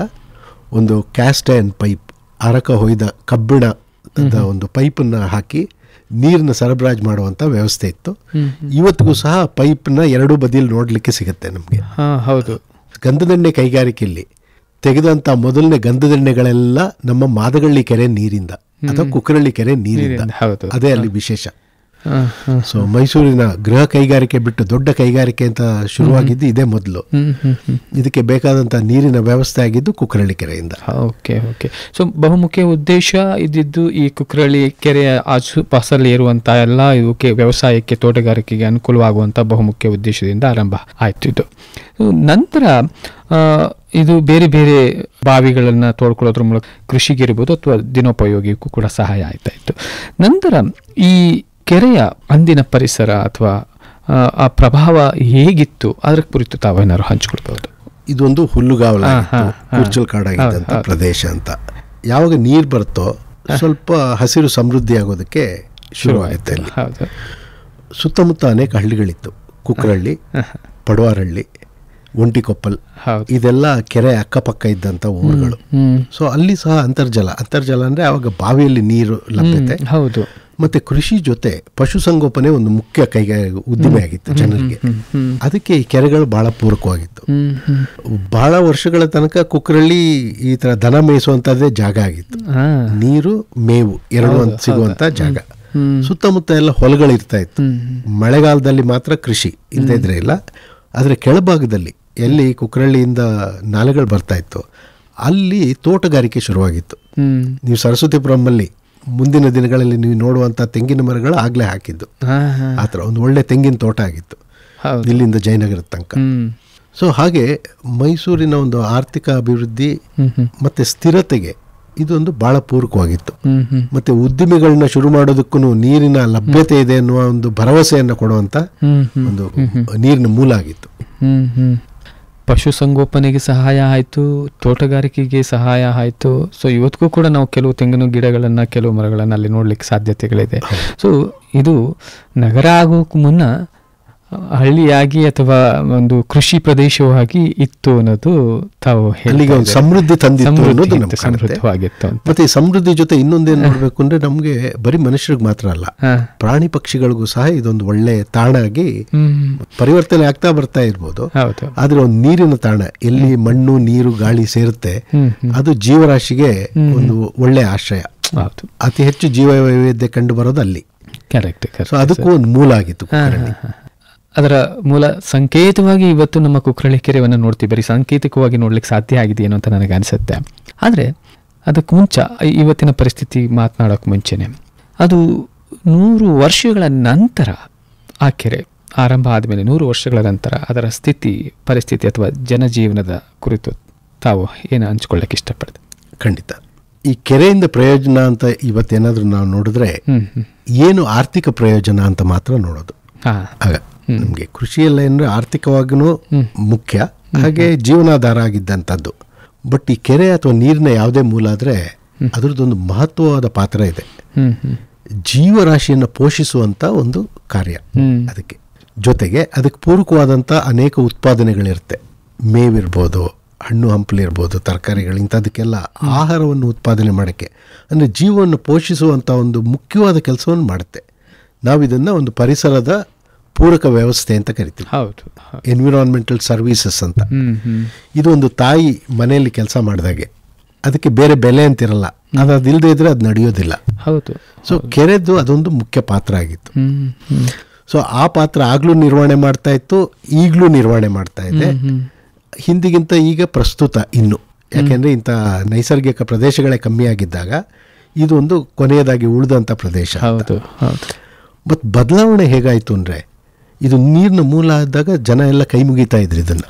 ಒಂದು ಕ್ಯಾಸ್ಟ್ ಐರನ್ ಪೈಪ್, ಅರಕ ಹೊಯ್ದ ಕಬ್ಬಿಣ ಒಂದು ಪೈಪನ್ನು ಹಾಕಿ ನೀರನ್ನ ಸರಬರಾಜು ಮಾಡುವಂಥ ವ್ಯವಸ್ಥೆ ಇತ್ತು. ಇವತ್ತಿಗೂ ಸಹ ಪೈಪ್ನ 2 ಬದಿಯಲ್ಲಿ ನೋಡಲಿಕ್ಕೆ ಸಿಗುತ್ತೆ ನಮಗೆ. ಹೌದು. ಗಂಧದೆಣ್ಣೆ ಕೈಗಾರಿಕೆಯಲ್ಲಿ ತೆಗೆದಂತ ಮೊದಲನೇ ಗಂಧದೆಣ್ಣೆಗಳೆಲ್ಲ ನಮ್ಮ ಮಾದಗಳ್ಳಿ ಕೆರೆ ನೀರಿಂದ ಅಥವಾ ಕುಕ್ಕರಳ್ಳಿ ಕೆರೆ ನೀರಿಂದ. ಅದೇ ಅಲ್ಲಿ ವಿಶೇಷ. ಸೊ ಮೈಸೂರಿನ ಗೃಹ ಕೈಗಾರಿಕೆ ಬಿಟ್ಟು ದೊಡ್ಡ ಕೈಗಾರಿಕೆ ಅಂತ ಶುರುವಾಗಿದ್ದು ಇದೇ ಮೊದಲು. ಇದಕ್ಕೆ ಬೇಕಾದಂತ ನೀರಿನ ವ್ಯವಸ್ಥೆ ಆಗಿದ್ದು ಕುಕ್ಕರಳ್ಳಿ ಕೆರೆಯಿಂದ. Okay okay. ಸೊ ಬಹುಮುಖ್ಯ ಉದ್ದೇಶ ಇದ್ದಿದ್ದು ಈ ಕುಕ್ಕರಳ್ಳಿ ಕೆರೆಯ ಆಸುಪಾಸಲ್ಲಿ ಇರುವಂತಹ ಎಲ್ಲ ಇವಕ್ಕೆ ವ್ಯವಸಾಯಕ್ಕೆ ತೋಟಗಾರಿಕೆಗೆ ಅನುಕೂಲವಾಗುವಂಥ ಬಹುಮುಖ್ಯ ಉದ್ದೇಶದಿಂದ ಆರಂಭ ಆಯ್ತು ಇದು. ನಂತರ ಇದು ಬೇರೆ ಬೇರೆ ಬಾವಿಗಳನ್ನು ತೋಡ್ಕೊಳ್ಳೋದ್ರ ಮೂಲಕ ಕೃಷಿಗಿರ್ಬೋದು ಅಥವಾ ದಿನೋಪಯೋಗಿಗೂ ಕೂಡ ಸಹಾಯ ಆಯ್ತಾ ಇತ್ತು. ನಂತರ ಈ ಕೆರೆಯ ಅಂದಿನ ಪರಿಸರ ಅಥವಾ ಆ ಪ್ರಭಾವ ಹೇಗಿತ್ತು ಅದರ ಕುರಿತು ತಾವೇನಾದ್ರು ಹಂಚ್ಕೊಳ್ಬಹುದು? ಇದೊಂದು ಹುಲ್ಲುಗಾವಲ, ಕೂರ್ಚಲ್ ಕಾಡಾಗಿದ್ದಂಥ ಪ್ರದೇಶ ಅಂತ. ಯಾವಾಗ ನೀರು ಬರುತ್ತೋ ಸ್ವಲ್ಪ ಹಸಿರು ಸಮೃದ್ಧಿ ಆಗೋದಕ್ಕೆ ಶುರುವಾಗುತ್ತೆ. ಅಲ್ಲಿ ಸುತ್ತಮುತ್ತ ಅನೇಕ ಹಳ್ಳಿಗಳಿತ್ತು. ಕುಕ್ಕರಳ್ಳಿ, ಪಡವಾರಹಳ್ಳಿ, ಒಂಟಿಕೊಪ್ಪಲ್, ಇದೆಲ್ಲ ಕೆರೆ ಅಕ್ಕಪಕ್ಕ ಇದ್ದಂಥ ಊರುಗಳು. ಸೊ ಅಲ್ಲಿ ಸಹ ಅಂತರ್ಜಲ ಅಂದರೆ ಆವಾಗ ಬಾವಿಯಲ್ಲಿ ನೀರು ಲಭ್ಯತೆ, ಹೌದು, ಮತ್ತೆ ಕೃಷಿ ಜೊತೆ ಪಶುಸಂಗೋಪನೆ ಒಂದು ಮುಖ್ಯ ಉದ್ದಿಮೆ ಆಗಿತ್ತು ಜನರಿಗೆ. ಅದಕ್ಕೆ ಈ ಕೆರೆಗಳು ಬಹಳ ಪೂರಕವಾಗಿತ್ತು. ಬಹಳ ವರ್ಷಗಳ ತನಕ ಕುಕ್ಕರಳ್ಳಿ ಈ ತರ ದನ ಮೇಯಿಸುವಂತದ್ದೇ ಜಾಗ ಆಗಿತ್ತು. ನೀರು, ಮೇವು ಎರಡು ಸಿಗುವಂತ ಜಾಗ. ಸುತ್ತಮುತ್ತ ಎಲ್ಲ ಹೊಲಗಳಿರ್ತಾ ಇತ್ತು. ಮಳೆಗಾಲದಲ್ಲಿ ಮಾತ್ರ ಕೃಷಿ, ಇಲ್ಲದೇ ಇದ್ರೆ ಇಲ್ಲ. ಆದರೆ ಕೆಳಭಾಗದಲ್ಲಿ ಎಲ್ಲಿ ಕುಕ್ಕರಳ್ಳಿಯಿಂದ ನಾಲೆಗಳು ಬರ್ತಾ ಇತ್ತು ಅಲ್ಲಿ ತೋಟಗಾರಿಕೆ ಶುರುವಾಗಿತ್ತು. ನೀವು ಸರಸ್ವತಿಪುರಮಲ್ಲಿ ಮುಂದಿನ ದಿನಗಳಲ್ಲಿ ನೀವು ನೋಡುವಂಥ ತೆಂಗಿನ ಮರಗಳು ಆಗಲೇ ಹಾಕಿದ್ದು. ಆ ಥರ ಒಂದು ಒಳ್ಳೆ ತೆಂಗಿನ ತೋಟ ಆಗಿತ್ತು ಇಲ್ಲಿಂದ ಜಯನಗರದ ತನಕ. ಸೊ ಹಾಗೆ ಮೈಸೂರಿನ ಒಂದು ಆರ್ಥಿಕ ಅಭಿವೃದ್ಧಿ ಮತ್ತೆ ಸ್ಥಿರತೆಗೆ ಇದೊಂದು ಬಹಳ ಪೂರಕವಾಗಿತ್ತು. ಮತ್ತೆ ಉದ್ದಿಮೆಗಳನ್ನ ಶುರು ಮಾಡೋದಕ್ಕೂ ನೀರಿನ ಲಭ್ಯತೆ ಇದೆ ಅನ್ನುವ ಒಂದು ಭರವಸೆಯನ್ನು ಕೊಡುವಂತ ಒಂದು ನೀರಿನ ಮೂಲ ಆಗಿತ್ತು. ಪಶುಸಂಗೋಪನೆಗೆ ಸಹಾಯ ಆಯಿತು, ತೋಟಗಾರಿಕೆಗೆ ಸಹಾಯ ಆಯಿತು. ಸೊ ಇವತ್ತಿಗೂ ಕೂಡ ನಾವು ಕೆಲವು ತೆಂಗಿನ ಗಿಡಗಳನ್ನು, ಕೆಲವು ಮರಗಳನ್ನು ಅಲ್ಲಿ ನೋಡ್ಲಿಕ್ಕೆ ಸಾಧ್ಯತೆಗಳಿದೆ. ಸೊ ಇದು ನಗರ ಆಗೋಕ್ಕೂ ಮುನ್ನ ಹಳ್ಳಿಯಾಗಿ ಅಥವಾ ಒಂದು ಕೃಷಿ ಪ್ರದೇಶವಾಗಿ ಇತ್ತು ಅನ್ನೋದು ತಾವು ಅಲ್ಲಿಗೆ ಒಂದು ಸಮೃದ್ಧಿ ತಂದಿತ್ತು, ಸಮೃದ್ಧವಾಗಿತ್ತು. ಮತ್ತೆ ಈ ಸಮೃದ್ಧಿ ಜೊತೆ ಇನ್ನೊಂದೇನು ನೋಡ್ಬೇಕು ಅಂದ್ರೆ ನಮ್ಗೆ ಬರೀ ಮನುಷ್ಯರಿಗೆ ಮಾತ್ರ ಅಲ್ಲ, ಪ್ರಾಣಿ ಪಕ್ಷಿಗಳಿಗೂ ಸಹ ಇದೊಂದು ಒಳ್ಳೆ ತಾಣ ಆಗಿ ಪರಿವರ್ತನೆ ಆಗ್ತಾ ಬರ್ತಾ ಇರ್ಬೋದು. ಆದ್ರೆ ಒಂದು ನೀರಿನ ತಾಣ, ಎಲ್ಲಿ ಮಣ್ಣು, ನೀರು, ಗಾಳಿ ಸೇರುತ್ತೆ, ಅದು ಜೀವರಾಶಿಗೆ ಒಂದು ಒಳ್ಳೆ ಆಶ್ರಯ. ಅತಿ ಹೆಚ್ಚು ಜೀವ ವೈವಿಧ್ಯ ಕಂಡು ಬರೋದು ಅಲ್ಲಿ. ಕರೆಕ್ಟ್. ಸೊ ಅದಕ್ಕೂ ಒಂದು ಮೂಲ ಆಗಿತ್ತು. ಅದರ ಮೂಲ ಸಂಕೇತವಾಗಿ ಇವತ್ತು ನಮ್ಮ ಕುಕ್ಕರಳ್ಳಿ ಕೆರೆಯನ್ನು ನೋಡ್ತೀವಿ. ಬರೀ ಸಾಂಕೇತಿಕವಾಗಿ ನೋಡ್ಲಿಕ್ಕೆ ಸಾಧ್ಯ ಆಗಿದೆಯೇನೋ ಅಂತ ನನಗೆ ಅನಿಸುತ್ತೆ. ಆದರೆ ಅದಕ್ಕೆ ಮುಂಚೆ, ಇವತ್ತಿನ ಪರಿಸ್ಥಿತಿ ಮಾತನಾಡೋಕೆ ಮುಂಚೆನೆ, ಅದು 100 ವರ್ಷಗಳ ನಂತರ ಆ ಕೆರೆ ಆರಂಭ ಆದಮೇಲೆ 100 ವರ್ಷಗಳ ನಂತರ ಅದರ ಸ್ಥಿತಿ, ಪರಿಸ್ಥಿತಿ ಅಥವಾ ಜನಜೀವನದ ಕುರಿತು ತಾವು ಏನು ಹಂಚ್ಕೊಳ್ಳೋಕೆ ಇಷ್ಟಪಡ್ತೀವಿ? ಖಂಡಿತ. ಈ ಕೆರೆಯಿಂದ ಪ್ರಯೋಜನ ಅಂತ ಇವತ್ತೇನಾದ್ರೂ ನಾವು ನೋಡಿದ್ರೆ ಏನು ಆರ್ಥಿಕ ಪ್ರಯೋಜನ ಅಂತ ಮಾತ್ರ ನೋಡೋದು. ಆಗ ನಮಗೆ ಕೃಷಿಯಲ್ಲ ಏನಂದ್ರೆ ಆರ್ಥಿಕವಾಗೂ ಮುಖ್ಯ, ಹಾಗೆ ಜೀವನಾಧಾರ ಆಗಿದ್ದಂಥದ್ದು. ಬಟ್ ಈ ಕೆರೆ ಅಥವಾ ನೀರಿನ ಯಾವುದೇ ಮೂಲ ಆದರೆ ಅದರದ್ದೊಂದು ಮಹತ್ವವಾದ ಪಾತ್ರ ಇದೆ. ಜೀವರಾಶಿಯನ್ನು ಪೋಷಿಸುವಂಥ ಒಂದು ಕಾರ್ಯ ಅದಕ್ಕೆ. ಜೊತೆಗೆ ಅದಕ್ಕೆ ಪೂರಕವಾದಂಥ ಅನೇಕ ಉತ್ಪಾದನೆಗಳಿರುತ್ತೆ. ಮೇವಿರ್ಬೋದು, ಹಣ್ಣು ಹಂಪಲಿರ್ಬೋದು, ತರಕಾರಿಗಳು, ಇಂಥದಕ್ಕೆಲ್ಲ ಆಹಾರವನ್ನು ಉತ್ಪಾದನೆ ಮಾಡೋಕ್ಕೆ, ಅಂದರೆ ಜೀವವನ್ನು ಪೋಷಿಸುವಂಥ ಒಂದು ಮುಖ್ಯವಾದ ಕೆಲಸವನ್ನು ಮಾಡುತ್ತೆ. ನಾವು ಇದನ್ನು ಒಂದು ಪರಿಸರದ ಪೂರಕ ವ್ಯವಸ್ಥೆ ಅಂತ ಕರಿತೀವಿ. ಎನ್ವಿರಾನ್ಮೆಂಟಲ್ ಸರ್ವೀಸಸ್ ಅಂತ. ಇದು ಒಂದು ತಾಯಿ ಮನೆಯಲ್ಲಿ ಕೆಲಸ ಮಾಡಿದಾಗೆ, ಅದಕ್ಕೆ ಬೇರೆ ಬೆಲೆ ಅಂತಿರಲ್ಲ. ಅದಿಲ್ಲದೆ ಇದ್ರೆ ಅದು ನಡೆಯೋದಿಲ್ಲ. ಸೊ ಕೆರೆದು ಅದೊಂದು ಮುಖ್ಯ ಪಾತ್ರ ಆಗಿತ್ತು. ಸೊ ಆ ಪಾತ್ರ ಆಗ್ಲೂ ನಿರ್ವಹಣೆ ಮಾಡ್ತಾ ಇತ್ತು, ಈಗಲೂ ನಿರ್ವಹಣೆ ಮಾಡ್ತಾ ಇದೆ. ಹಿಂದಿಗಿಂತ ಈಗ ಪ್ರಸ್ತುತ ಇನ್ನು, ಯಾಕೆಂದರೆ ಇಂಥ ನೈಸರ್ಗಿಕ ಪ್ರದೇಶಗಳೇ ಕಮ್ಮಿ ಆಗಿದ್ದಾಗ ಇದು ಒಂದು ಕೊನೆಯದಾಗಿ ಉಳಿದಂಥ ಪ್ರದೇಶ. ಬಟ್ ಬದಲಾವಣೆ ಹೇಗಾಯಿತು ಅಂದರೆ, ಇದು ನೀರಿನ ಮೂಲ ಆದಾಗ ಜನ ಎಲ್ಲ ಕೈ ಮುಗಿತಾ ಇದ್ರು ಇದನ್ನು.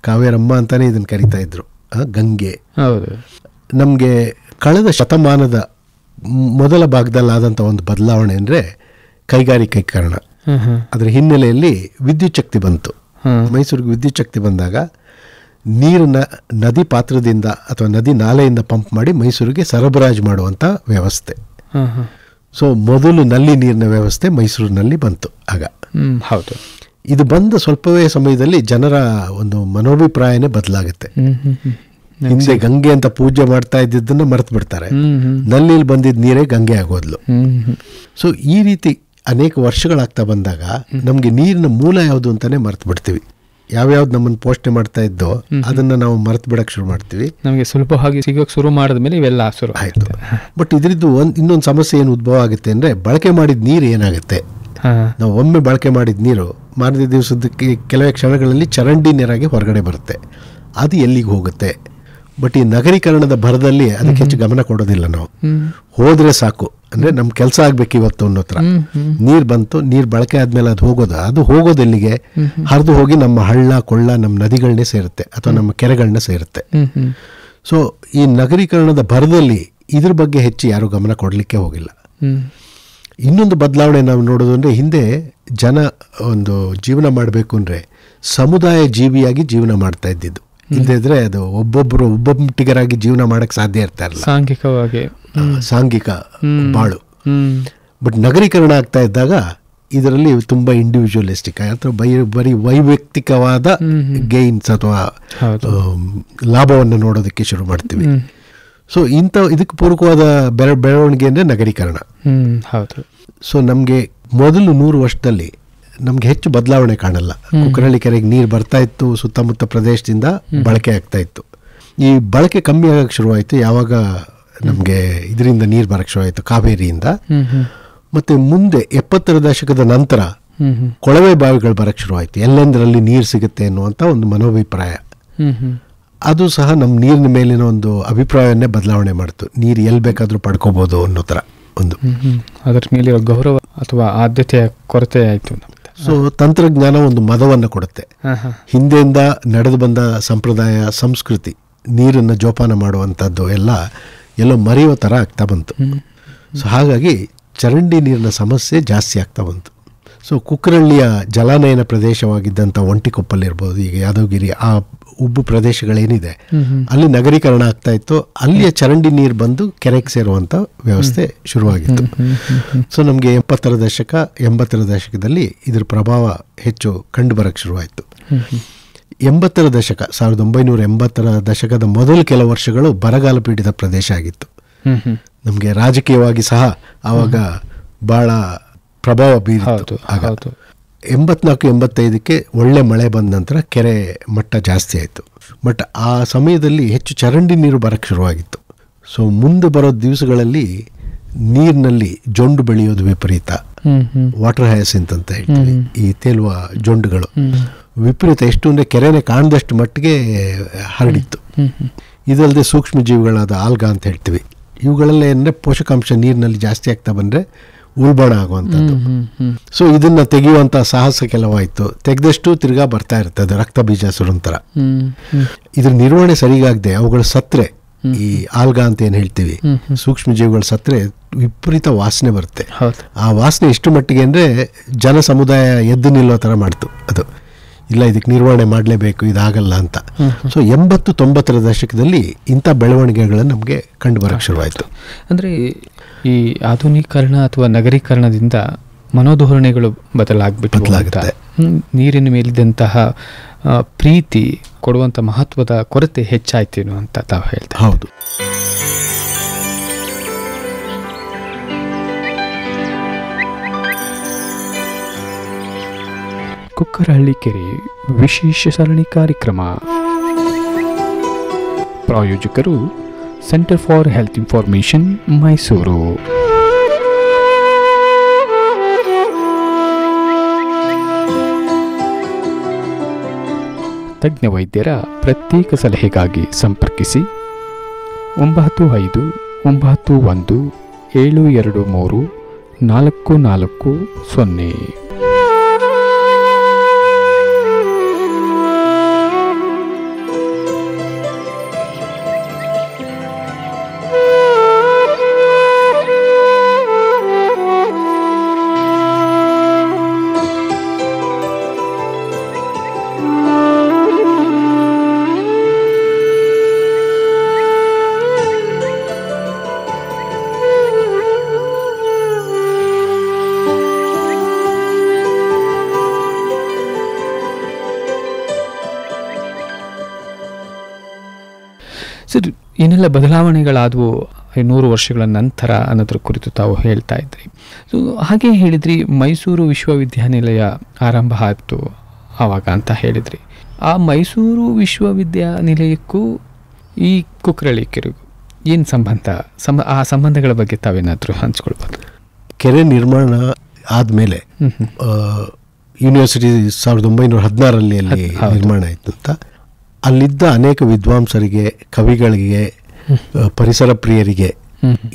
ಕಾವೇರಮ್ಮ ಅಂತಾನೆ ಇದನ್ನು ಕರಿತಾ ಇದ್ರು, ಗಂಗೆ. ನಮಗೆ ಕಳೆದ ಶತಮಾನದ ಮೊದಲ ಭಾಗದಲ್ಲಾದಂಥ ಒಂದು ಬದಲಾವಣೆ ಅಂದರೆ ಕೈಗಾರಿಕೀಕರಣ. ಅದರ ಹಿನ್ನೆಲೆಯಲ್ಲಿ ವಿದ್ಯುತ್ ಶಕ್ತಿ ಬಂತು. ಮೈಸೂರಿಗೆ ವಿದ್ಯುತ್ ಶಕ್ತಿ ಬಂದಾಗ ನೀರನ್ನ ನದಿ ಪಾತ್ರದಿಂದ ಅಥವಾ ನದಿ ನಾಲೆಯಿಂದ ಪಂಪ್ ಮಾಡಿ ಮೈಸೂರಿಗೆ ಸರಬರಾಜು ಮಾಡುವಂಥ ವ್ಯವಸ್ಥೆ. ಸೊ ಮೊದಲು ನಲ್ಲಿ ನೀರಿನ ವ್ಯವಸ್ಥೆ ಮೈಸೂರಿನಲ್ಲಿ ಬಂತು ಆಗ. ಹೌದು. ಇದು ಬಂದ ಸ್ವಲ್ಪವೇ ಸಮಯದಲ್ಲಿ ಜನರ ಒಂದು ಮನೋಭಿಪ್ರಾಯನೇ ಬದಲಾಗುತ್ತೆ. ಹಿಂದೆ ಗಂಗೆ ಅಂತ ಪೂಜೆ ಮಾಡ್ತಾ ಇದ್ದಿದ್ದನ್ನ ಮರೆತು ಬಿಡ್ತಾರೆ. ನಲ್ಲಿಲಿ ಬಂದಿದ್ದ ನೀರೇ ಗಂಗೆ ಆಗೋದ್ಲು. ಸೊ ಈ ರೀತಿ ಅನೇಕ ವರ್ಷಗಳಾಗ್ತಾ ಬಂದಾಗ ನಮಗೆ ನೀರಿನ ಮೂಲ ಯಾವುದು ಅಂತಾನೆ ಮರೆತು ಬಿಡ್ತೀವಿ. ಯಾವ್ಯಾವ್ದು ನಮ್ಮನ್ನು ಪೋಷಣೆ ಮಾಡ್ತಾ ಇದ್ದೋ ಅದನ್ನ ನಾವು ಮರೆತು ಬಿಡಕ್ಕೆ ಶುರು ಮಾಡ್ತೀವಿ. ನಮಗೆ ಸುಲಭವಾಗಿ ಸಿಗೋಕೆ ಶುರು ಮಾಡಿದ್ಮೇಲೆ ಇವೆಲ್ಲ ಶುರು ಆಯ್ತು. ಬಟ್ ಇದರದ್ದು ಇನ್ನೊಂದು ಸಮಸ್ಯೆ ಏನು ಉದ್ಭವ ಆಗುತ್ತೆ ಅಂದರೆ, ಬಳಕೆ ಮಾಡಿದ ನೀರು ಏನಾಗುತ್ತೆ, ನಾವು ಒಮ್ಮೆ ಬಳಕೆ ಮಾಡಿದ ನೀರು ಮಾರನೇ ದಿವಸದಕ್ಕೆ ಕೆಲವೇ ಕ್ಷಣಗಳಲ್ಲಿ ಚರಂಡಿ ನೀರಾಗಿ ಹೊರಗಡೆ ಬರುತ್ತೆ. ಅದು ಎಲ್ಲಿಗೆ ಹೋಗುತ್ತೆ? ಬಟ್ ಈ ನಗರೀಕರಣದ ಭರದಲ್ಲಿ ಅದಕ್ಕೆ ಹೆಚ್ಚು ಗಮನ ಕೊಡೋದಿಲ್ಲ ನಾವು. ಹೋದ್ರೆ ಸಾಕು, ಅಂದ್ರೆ ನಮ್ ಕೆಲಸ ಆಗ್ಬೇಕು ಇವತ್ತು ಅನ್ನೋ ಹತ್ರ. ನೀರ್ ಬಂತು, ನೀರ್ ಬಳಕೆ ಆದ್ಮೇಲೆ ಅದು ಹೋಗೋದು ಎಲ್ಲಿಗೆ? ಹರಿದು ಹೋಗಿ ನಮ್ಮ ಹಳ್ಳ ಕೊಳ್ಳ, ನಮ್ಮ ನದಿಗಳನ್ನೇ ಸೇರುತ್ತೆ ಅಥವಾ ನಮ್ಮ ಕೆರೆಗಳನ್ನ ಸೇರುತ್ತೆ. ಸೊ ಈ ನಗರೀಕರಣದ ಭರದಲ್ಲಿ ಇದ್ರ ಬಗ್ಗೆ ಹೆಚ್ಚು ಯಾರು ಗಮನ ಕೊಡಲಿಕ್ಕೆ ಹೋಗಿಲ್ಲ. ಇನ್ನೊಂದು ಬದಲಾವಣೆ ನಾವು ನೋಡೋದು ಅಂದರೆ, ಹಿಂದೆ ಜನ ಒಂದು ಜೀವನ ಮಾಡಬೇಕು ಅಂದರೆ ಸಮುದಾಯ ಜೀವಿಯಾಗಿ ಜೀವನ ಮಾಡ್ತಾ ಇದ್ದಿದ್ದು. ಇಲ್ಲದಿದ್ರೆ ಅದು ಒಬ್ಬೊಬ್ಬಟ್ಟಿಗರಾಗಿ ಜೀವನ ಮಾಡಕ್ಕೆ ಸಾಧ್ಯ ಇರ್ತಾ ಇರಲಿಲ್ಲ, ಸಾಂಘಿಕ ಬಾಳು. ಬಟ್ ನಗರೀಕರಣ ಆಗ್ತಾ ಇದ್ದಾಗ ಇದರಲ್ಲಿ ತುಂಬಾ ಇಂಡಿವಿಜುವಲಿಸ್ಟಿಕ್ ಅಥವಾ ಬರೀ ವೈಯಕ್ತಿಕವಾದ ಗೈನ್ಸ್ ಅಥವಾ ಲಾಭವನ್ನು ನೋಡೋದಕ್ಕೆ ಶುರು ಮಾಡ್ತೀವಿ. ಸೊ ಇದಕ್ಕೆ ಪೂರಕವಾದ ಬೆಳವಣಿಗೆ ಅಂದರೆ ನಗರೀಕರಣ. ಸೊ ನಮಗೆ ಮೊದಲು 100 ವರ್ಷದಲ್ಲಿ ನಮ್ಗೆ ಹೆಚ್ಚು ಬದಲಾವಣೆ ಕಾಣಲ್ಲ. ಕುಕ್ಕರಳ್ಳಿ ಕೆರೆಗೆ ನೀರು ಬರ್ತಾ ಇತ್ತು, ಸುತ್ತಮುತ್ತ ಪ್ರದೇಶದಿಂದ ಬಳಕೆ ಆಗ್ತಾ ಇತ್ತು. ಈ ಬಳಕೆ ಕಮ್ಮಿ ಆಗಕ್ಕೆ ಶುರುವಾಯಿತು ಯಾವಾಗ ನಮಗೆ ಇದರಿಂದ ನೀರು ಬರಕ್ಕೆ ಶುರುವಾಯಿತು, ಕಾವೇರಿಯಿಂದ. ಮತ್ತೆ ಮುಂದೆ 70ರ ದಶಕದ ನಂತರ ಕೊಳವೆ ಬಾವಿಗಳು ಬರಕ್ಕೆ ಶುರುವಾಯಿತು. ಎಲ್ಲೆಂದರಲ್ಲಿ ನೀರು ಸಿಗುತ್ತೆ ಅನ್ನುವಂಥ ಒಂದು ಮನೋಭಿಪ್ರಾಯ. ಅದು ಸಹ ನಮ್ಮ ನೀರಿನ ಮೇಲಿನ ಒಂದು ಅಭಿಪ್ರಾಯವನ್ನೇ ಬದಲಾವಣೆ ಮಾಡ್ತು. ನೀರು ಎಲ್ಲಿ ಬೇಕಾದರೂ ಪಡ್ಕೋಬಹುದು ಅನ್ನೋ ಥರ ಒಂದು ಅದರ ಮೇಲೆ ಗೌರವ ಅಥವಾ ಆದ್ಯತೆಯ ಕೊರತೆ ಆಯಿತು. ಸೊ ತಂತ್ರಜ್ಞಾನ ಒಂದು ಮದವನ್ನು ಕೊಡುತ್ತೆ. ಹಿಂದೆಯಿಂದ ನಡೆದು ಬಂದ ಸಂಪ್ರದಾಯ ಸಂಸ್ಕೃತಿ, ನೀರನ್ನು ಜೋಪಾನ ಮಾಡುವಂಥದ್ದು ಎಲ್ಲೋ ಮರೆಯೋ ಥರ ಆಗ್ತಾ ಬಂತು. ಸೊ ಹಾಗಾಗಿ ಚರಂಡಿ ನೀರಿನ ಸಮಸ್ಯೆ ಜಾಸ್ತಿ ಆಗ್ತಾ ಬಂತು. ಸೊ ಕುಕ್ಕರಳ್ಳಿಯ ಜಲಾನಯನ ಪ್ರದೇಶವಾಗಿದ್ದಂಥ ಒಂಟಿಕೊಪ್ಪಲ್ಲಿರ್ಬೋದು, ಈಗ ಯಾದವಗಿರಿ ಆ ಉಬ್ಬು ಪ್ರದೇಶಗಳೇನಿದೆ ಅಲ್ಲಿ ನಗರೀಕರಣ ಆಗ್ತಾ ಇತ್ತು. ಅಲ್ಲಿಯ ಚರಂಡಿ ನೀರು ಬಂದು ಕೆರೆಗೆ ಸೇರುವಂಥ ವ್ಯವಸ್ಥೆ ಶುರುವಾಗಿತ್ತು. ಸೊ ನಮಗೆ 70ರ ದಶಕ 80ರ ದಶಕದಲ್ಲಿ ಇದ್ರ ಪ್ರಭಾವ ಹೆಚ್ಚು ಕಂಡು ಬರಕ್ಕೆ ಶುರುವಾಯಿತು. 80ರ ದಶಕ 1980ರ ದಶಕದ ಮೊದಲ ಕೆಲ ವರ್ಷಗಳು ಬರಗಾಲ ಪೀಡಿತ ಪ್ರದೇಶ ಆಗಿತ್ತು. ನಮಗೆ ರಾಜಕೀಯವಾಗಿ ಸಹ ಆವಾಗ ಬಹಳ ಪ್ರಭಾವ ಬೀರಿತ್ತು. 84-85ಕ್ಕೆ ಒಳ್ಳೆ ಮಳೆ ಬಂದ ನಂತರ ಕೆರೆ ಮಟ್ಟ ಜಾಸ್ತಿ ಆಯಿತು. ಬಟ್ ಆ ಸಮಯದಲ್ಲಿ ಹೆಚ್ಚು ಚರಂಡಿ ನೀರು ಬರಕ್ಕೆ ಶುರುವಾಗಿತ್ತು. ಸೊ ಮುಂದೆ ಬರೋ ದಿವಸಗಳಲ್ಲಿ ನೀರಿನಲ್ಲಿ ಜೊಂಡು ಬೆಳೆಯೋದು ವಿಪರೀತ, ವಾಟರ್ ಹಯಾಸಿಂತ್ ಅಂತ ಹೇಳ್ತೀವಿ, ಈ ತೇಲುವ ಜೊಂಡುಗಳು ವಿಪರೀತ. ಎಷ್ಟು ಅಂದರೆ ಕೆರೆನೇ ಕಾಣದಷ್ಟು ಮಟ್ಟಿಗೆ ಹರಡಿತ್ತು. ಇದಲ್ಲದೆ ಸೂಕ್ಷ್ಮ ಜೀವಿಗಳಾದ ಆಲ್ಗಾ ಅಂತ ಹೇಳ್ತೀವಿ, ಇವುಗಳೆಲ್ಲ ಏನಂದರೆ ಪೋಷಕಾಂಶ ನೀರಿನಲ್ಲಿ ಜಾಸ್ತಿ ಆಗ್ತಾ ಬಂದರೆ ಉಲ್ಬಣ ಆಗುವಂಥದ್ದು. ಸೊ ಇದನ್ನ ತೆಗೆಯುವಂಥ ಸಾಹಸ ಕೆಲವಾಯಿತು. ತೆಗೆದಷ್ಟು ತಿರ್ಗಾ ಬರ್ತಾ ಇರ್ತದೆ, ರಕ್ತ ಬೀಜಾಸುರ ಒಂಥರ. ಇದ್ರ ನಿರ್ವಹಣೆ ಸರಿಗಾಗದೆ ಅವುಗಳು ಸತ್ರೆ, ಈ ಆಲ್ಗಾ ಅಂತ ಏನು ಹೇಳ್ತೀವಿ, ಸೂಕ್ಷ್ಮ ಜೀವಿಗಳು ಸತ್ರೆ ವಿಪರೀತ ವಾಸನೆ ಬರುತ್ತೆ. ಆ ವಾಸನೆ ಎಷ್ಟು ಮಟ್ಟಿಗೆ ಅಂದರೆ ಜನ ಸಮುದಾಯ ಎದ್ದು ನಿಲ್ಲೋ ಥರ ಮಾಡ್ತು. ಅದು ಇಲ್ಲ, ಇದಕ್ಕೆ ನಿರ್ವಹಣೆ ಮಾಡಲೇಬೇಕು, ಇದಾಗಲ್ಲ ಅಂತ. ಸೊ 80-90ರ ದಶಕದಲ್ಲಿ ಇಂಥ ಬೆಳವಣಿಗೆಗಳನ್ನು ನಮಗೆ ಕಂಡು ಬರೋಕ್ಕೆ ಶುರುವಾಯಿತು. ಅಂದರೆ ಈ ಆಧುನೀಕರಣ ಅಥವಾ ನಗರೀಕರಣದಿಂದ ಮನೋಧೋರಣೆಗಳು ಬದಲಾಗುತ್ತೆ. ನೀರಿನ ಮೇಲಿದ್ದಂತಹ ಪ್ರೀತಿ ಕೊಡುವಂಥ ಮಹತ್ವದ ಕೊರತೆ ಹೆಚ್ಚಾಯ್ತೇನೋ ಅಂತ ತಾವು ಹೇಳ್ತಾರೆ. ಹೌದು. ಕುಕ್ಕರಹಳ್ಳಿ ಕೆರೆ ವಿಶೇಷ ಸರಣಿ ಕಾರ್ಯಕ್ರಮ. ಪ್ರಾಯೋಜಕರು centre for health information, Mysuru. ತಜ್ಞ ವೈದ್ಯರ ಪ್ರತ್ಯೇಕ ಸಲಹೆಗಾಗಿ ಸಂಪರ್ಕಿಸಿ 95-723-4440. ಸರ್, ಏನೆಲ್ಲ ಬದಲಾವಣೆಗಳಾದವು 100 ವರ್ಷಗಳ ನಂತರ ಅನ್ನೋದ್ರ ಕುರಿತು ತಾವು ಹೇಳ್ತಾ ಇದ್ರಿ. ಸೊ ಹಾಗೆ ಹೇಳಿದ್ರಿ, ಮೈಸೂರು ವಿಶ್ವವಿದ್ಯಾನಿಲಯ ಆರಂಭ ಆಯಿತು. ಆವಾಗ ಅಂತ ಹೇಳಿದ್ರಿ. ಆ ಮೈಸೂರು ವಿಶ್ವವಿದ್ಯಾನಿಲಯಕ್ಕೂ ಈ ಕುಕ್ಕರಳ್ಳಿ ಕೆರೆಗೂ ಏನು ಸಂಬಂಧ, ಆ ಸಂಬಂಧಗಳ ಬಗ್ಗೆ ತಾವೇನಾದರೂ ಹಂಚ್ಕೊಳ್ಬೋದು? ಕೆರೆ ನಿರ್ಮಾಣ ಆದಮೇಲೆ ಯೂನಿವರ್ಸಿಟಿ 1916 ಅಲ್ಲಿ ನಿರ್ಮಾಣ ಆಯಿತು ಅಂತ ಅಲ್ಲಿದ್ದ ಅನೇಕ ವಿದ್ವಾಂಸರಿಗೆ, ಕವಿಗಳಿಗೆ, ಪರಿಸರ ಪ್ರಿಯರಿಗೆ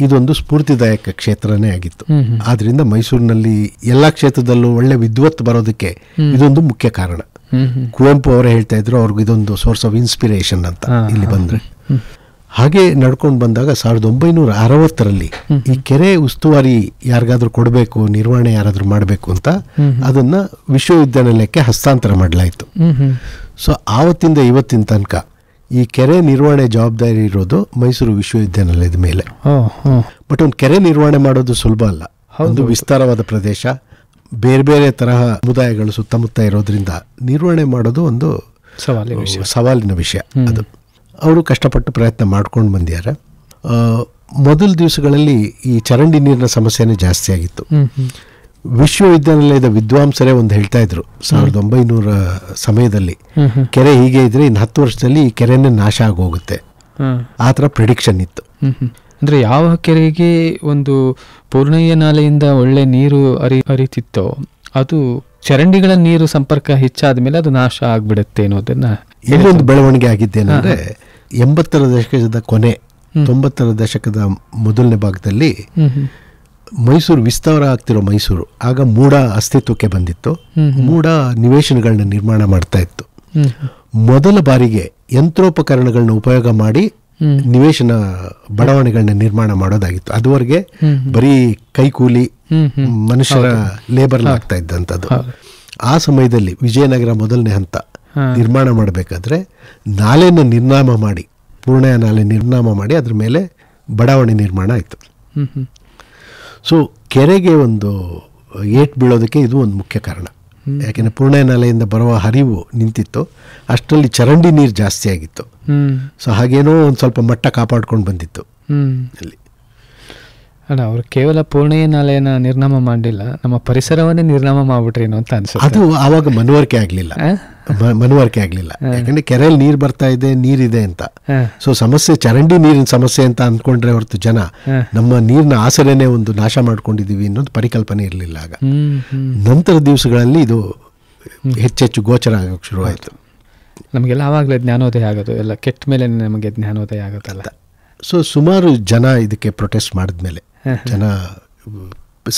ಇದೊಂದು ಸ್ಫೂರ್ತಿದಾಯಕ ಕ್ಷೇತ್ರನೇ ಆಗಿತ್ತು. ಆದ್ರಿಂದ ಮೈಸೂರಿನಲ್ಲಿ ಎಲ್ಲ ಕ್ಷೇತ್ರದಲ್ಲೂ ಒಳ್ಳೆ ವಿದ್ವತ್ ಬರೋದಕ್ಕೆ ಇದೊಂದು ಮುಖ್ಯ ಕಾರಣ. ಕುವೆಂಪು ಅವರೇ ಹೇಳ್ತಾ ಇದ್ರು ಅವ್ರಿಗೆ ಇದೊಂದು ಸೋರ್ಸ್ ಆಫ್ ಇನ್ಸ್ಪಿರೇಷನ್ ಅಂತ ಇಲ್ಲಿ ಬಂದ್ರೆ. ಹಾಗೆ ನಡ್ಕೊಂಡು ಬಂದಾಗ 1960ರಲ್ಲಿ ಈ ಕೆರೆ ಉಸ್ತುವಾರಿ ಯಾರಿಗಾದ್ರೂ ಕೊಡಬೇಕು, ನಿರ್ವಹಣೆ ಯಾರಾದ್ರೂ ಮಾಡಬೇಕು ಅಂತ ಅದನ್ನ ವಿಶ್ವವಿದ್ಯಾನಿಲಯಕ್ಕೆ ಹಸ್ತಾಂತರ ಮಾಡಲಾಯಿತು. ಸೊ ಆವತ್ತಿಂದ ಇವತ್ತಿನ ತನಕ ಈ ಕೆರೆ ನಿರ್ವಹಣೆ ಜವಾಬ್ದಾರಿ ಇರೋದು ಮೈಸೂರು ವಿಶ್ವವಿದ್ಯಾನಿಲಯದ ಮೇಲೆ. ಬಟ್ ಒಂದು ಕೆರೆ ನಿರ್ವಹಣೆ ಮಾಡೋದು ಸುಲಭ ಅಲ್ಲ. ಒಂದು ವಿಸ್ತಾರವಾದ ಪ್ರದೇಶ, ಬೇರೆ ಬೇರೆ ತರಹ ಸಮುದಾಯಗಳು ಸುತ್ತಮುತ್ತ ಇರೋದ್ರಿಂದ ನಿರ್ವಹಣೆ ಮಾಡೋದು ಒಂದು ಸವಾಲಿನ ವಿಷಯ. ಅದು ಅವರು ಕಷ್ಟಪಟ್ಟು ಪ್ರಯತ್ನ ಮಾಡ್ಕೊಂಡು ಬಂದಿದ್ದಾರೆ. ಮೊದಲ ದಿವಸಗಳಲ್ಲಿ ಈ ಚರಂಡಿ ನೀರಿನ ಸಮಸ್ಯೆನೇ ಜಾಸ್ತಿ ಆಗಿತ್ತು. ವಿಶ್ವವಿದ್ಯಾನಿಲಯದ ವಿದ್ವಾಂಸರೇ ಒಂದು ಹೇಳ್ತಾ ಇದ್ರು 1900 ಸಮಯದಲ್ಲಿ ಕೆರೆ ಹೀಗೆ ಇದ್ರೆ ಇನ್ನು 10 ವರ್ಷದಲ್ಲಿ ಈ ಕೆರೆನೇ ನಾಶ ಆಗೋಗುತ್ತೆ, ಆ ಥರ ಪ್ರಿಡಿಕ್ಷನ್ ಇತ್ತು. ಅಂದ್ರೆ ಯಾವ ಕೆರೆಗೆ ಒಂದು ಪೂರ್ಣಯ್ಯ ನಾಲೆಯಿಂದ ಒಳ್ಳೆ ನೀರು ಹರಿತಿತ್ತೋ ಅದು ಚರಂಡಿಗಳ ನೀರು ಸಂಪರ್ಕ ಹೆಚ್ಚಾದ ಮೇಲೆ ಅದು ನಾಶ ಆಗ್ಬಿಡುತ್ತೆ ಅನ್ನೋದನ್ನ. ಇನ್ನೊಂದು ಬೆಳವಣಿಗೆ ಆಗಿದ್ದೇನೆಂದ್ರೆ 80ರ ದಶಕದ ಕೊನೆ 90ರ ದಶಕದ ಮೊದಲನೇ ಭಾಗದಲ್ಲಿ ಮೈಸೂರು ವಿಸ್ತಾರ ಆಗ್ತಿರೋ ಮೈಸೂರು ಆಗ ಮೂಡ ಅಸ್ತಿತ್ವಕ್ಕೆ ಬಂದಿತ್ತು. ಮೂಡ ನಿವೇಶನಗಳನ್ನ ನಿರ್ಮಾಣ ಮಾಡ್ತಾ ಇತ್ತು. ಮೊದಲ ಬಾರಿಗೆ ಯಂತ್ರೋಪಕರಣಗಳನ್ನ ಉಪಯೋಗ ಮಾಡಿ ನಿವೇಶನ ಬಡಾವಣೆಗಳನ್ನ ನಿರ್ಮಾಣ ಮಾಡೋದಾಗಿತ್ತು. ಅದುವರೆಗೆ ಬರೀ ಕೈಕೂಲಿ ಮನುಷ್ಯರ ಲೇಬರ್ ಆಗ್ತಾ ಇದ್ದಂಥದ್ದು. ಆ ಸಮಯದಲ್ಲಿ ವಿಜಯನಗರ ಮೊದಲನೇ ಹಂತ ನಿರ್ಮಾಣ ಮಾಡಬೇಕಾದ್ರೆ ನಾಲೆನ ನಿರ್ನಾಮ ಮಾಡಿ, ಪೂರ್ಣಯ್ಯ ನಾಲೆ ನಿರ್ನಾಮ ಮಾಡಿ ಅದ್ರ ಮೇಲೆ ಬಡಾವಣೆ ನಿರ್ಮಾಣ ಆಯಿತು. ಸೊ ಕೆರೆಗೆ ಒಂದು ಏಟ್ ಬೀಳೋದಕ್ಕೆ ಇದು ಒಂದು ಮುಖ್ಯ ಕಾರಣ. ಯಾಕೆಂದರೆ ಪೂರ್ಣಯ್ಯ ನಾಲೆಯಿಂದ ಬರುವ ಹರಿವು ನಿಂತಿತ್ತು, ಅಷ್ಟರಲ್ಲಿ ಚರಂಡಿ ನೀರು ಜಾಸ್ತಿ ಆಗಿತ್ತು. ಸೊ ಹಾಗೇನೋ ಒಂದು ಸ್ವಲ್ಪ ಮಟ್ಟ ಕಾಪಾಡ್ಕೊಂಡು ಬಂದಿತ್ತು ಅಲ್ಲಿ. ಅಲ್ಲ, ಅವರು ಕೇವಲ ಪೂರ್ಣಯ್ಯ ನಾಲೆಯನ್ನ ನಿರ್ನಾಮ ಮಾಡಲಿಲ್ಲ, ನಮ್ಮ ಪರಿಸರವನ್ನೇ ನಿರ್ನಾಮ ಮಾಡ್ಬಿಟ್ರೇನೋ ಅಂತ ಅನ್ಸುತ್ತೆ. ಅದು ಆವಾಗ ಮನವರಿಕೆ ಆಗಲಿಲ್ಲ. ಯಾಕಂದ್ರೆ ಕೆರೆಯಲ್ಲಿ ನೀರು ಬರ್ತಾ ಇದೆ, ನೀರಿದೆ ಅಂತ. ಸೊ ಸಮಸ್ಯೆ ಚರಂಡಿ ನೀರಿನ ಸಮಸ್ಯೆ ಅಂತ ಅಂದ್ಕೊಂಡ್ರೆ ಹೊರತು ಜನ ನಮ್ಮ ನೀರಿನ ಆಸರೆನೇ ಒಂದು ನಾಶ ಮಾಡ್ಕೊಂಡಿದೀವಿ ಅನ್ನೋದು ಪರಿಕಲ್ಪನೆ ಇರಲಿಲ್ಲ ಆಗ. ನಂತರ ದಿವಸಗಳಲ್ಲಿ ಇದು ಹೆಚ್ಚೆಚ್ಚು ಗೋಚರ ಆಗೋಕ್ಕೆ ಶುರುವಾಯಿತು. ನಮಗೆಲ್ಲ ಆವಾಗಲೇ ಜ್ಞಾನೋದಯ ಆಗೋದು, ಎಲ್ಲ ಕೆಟ್ಟ ಮೇಲೆ ನಮಗೆ ಜ್ಞಾನೋದಯ ಆಗೋದಲ್ಲ. ಸೊ ಸುಮಾರು ಜನ ಇದಕ್ಕೆ ಪ್ರೊಟೆಸ್ಟ್ ಮಾಡಿದ್ಮೇಲೆ ಜನ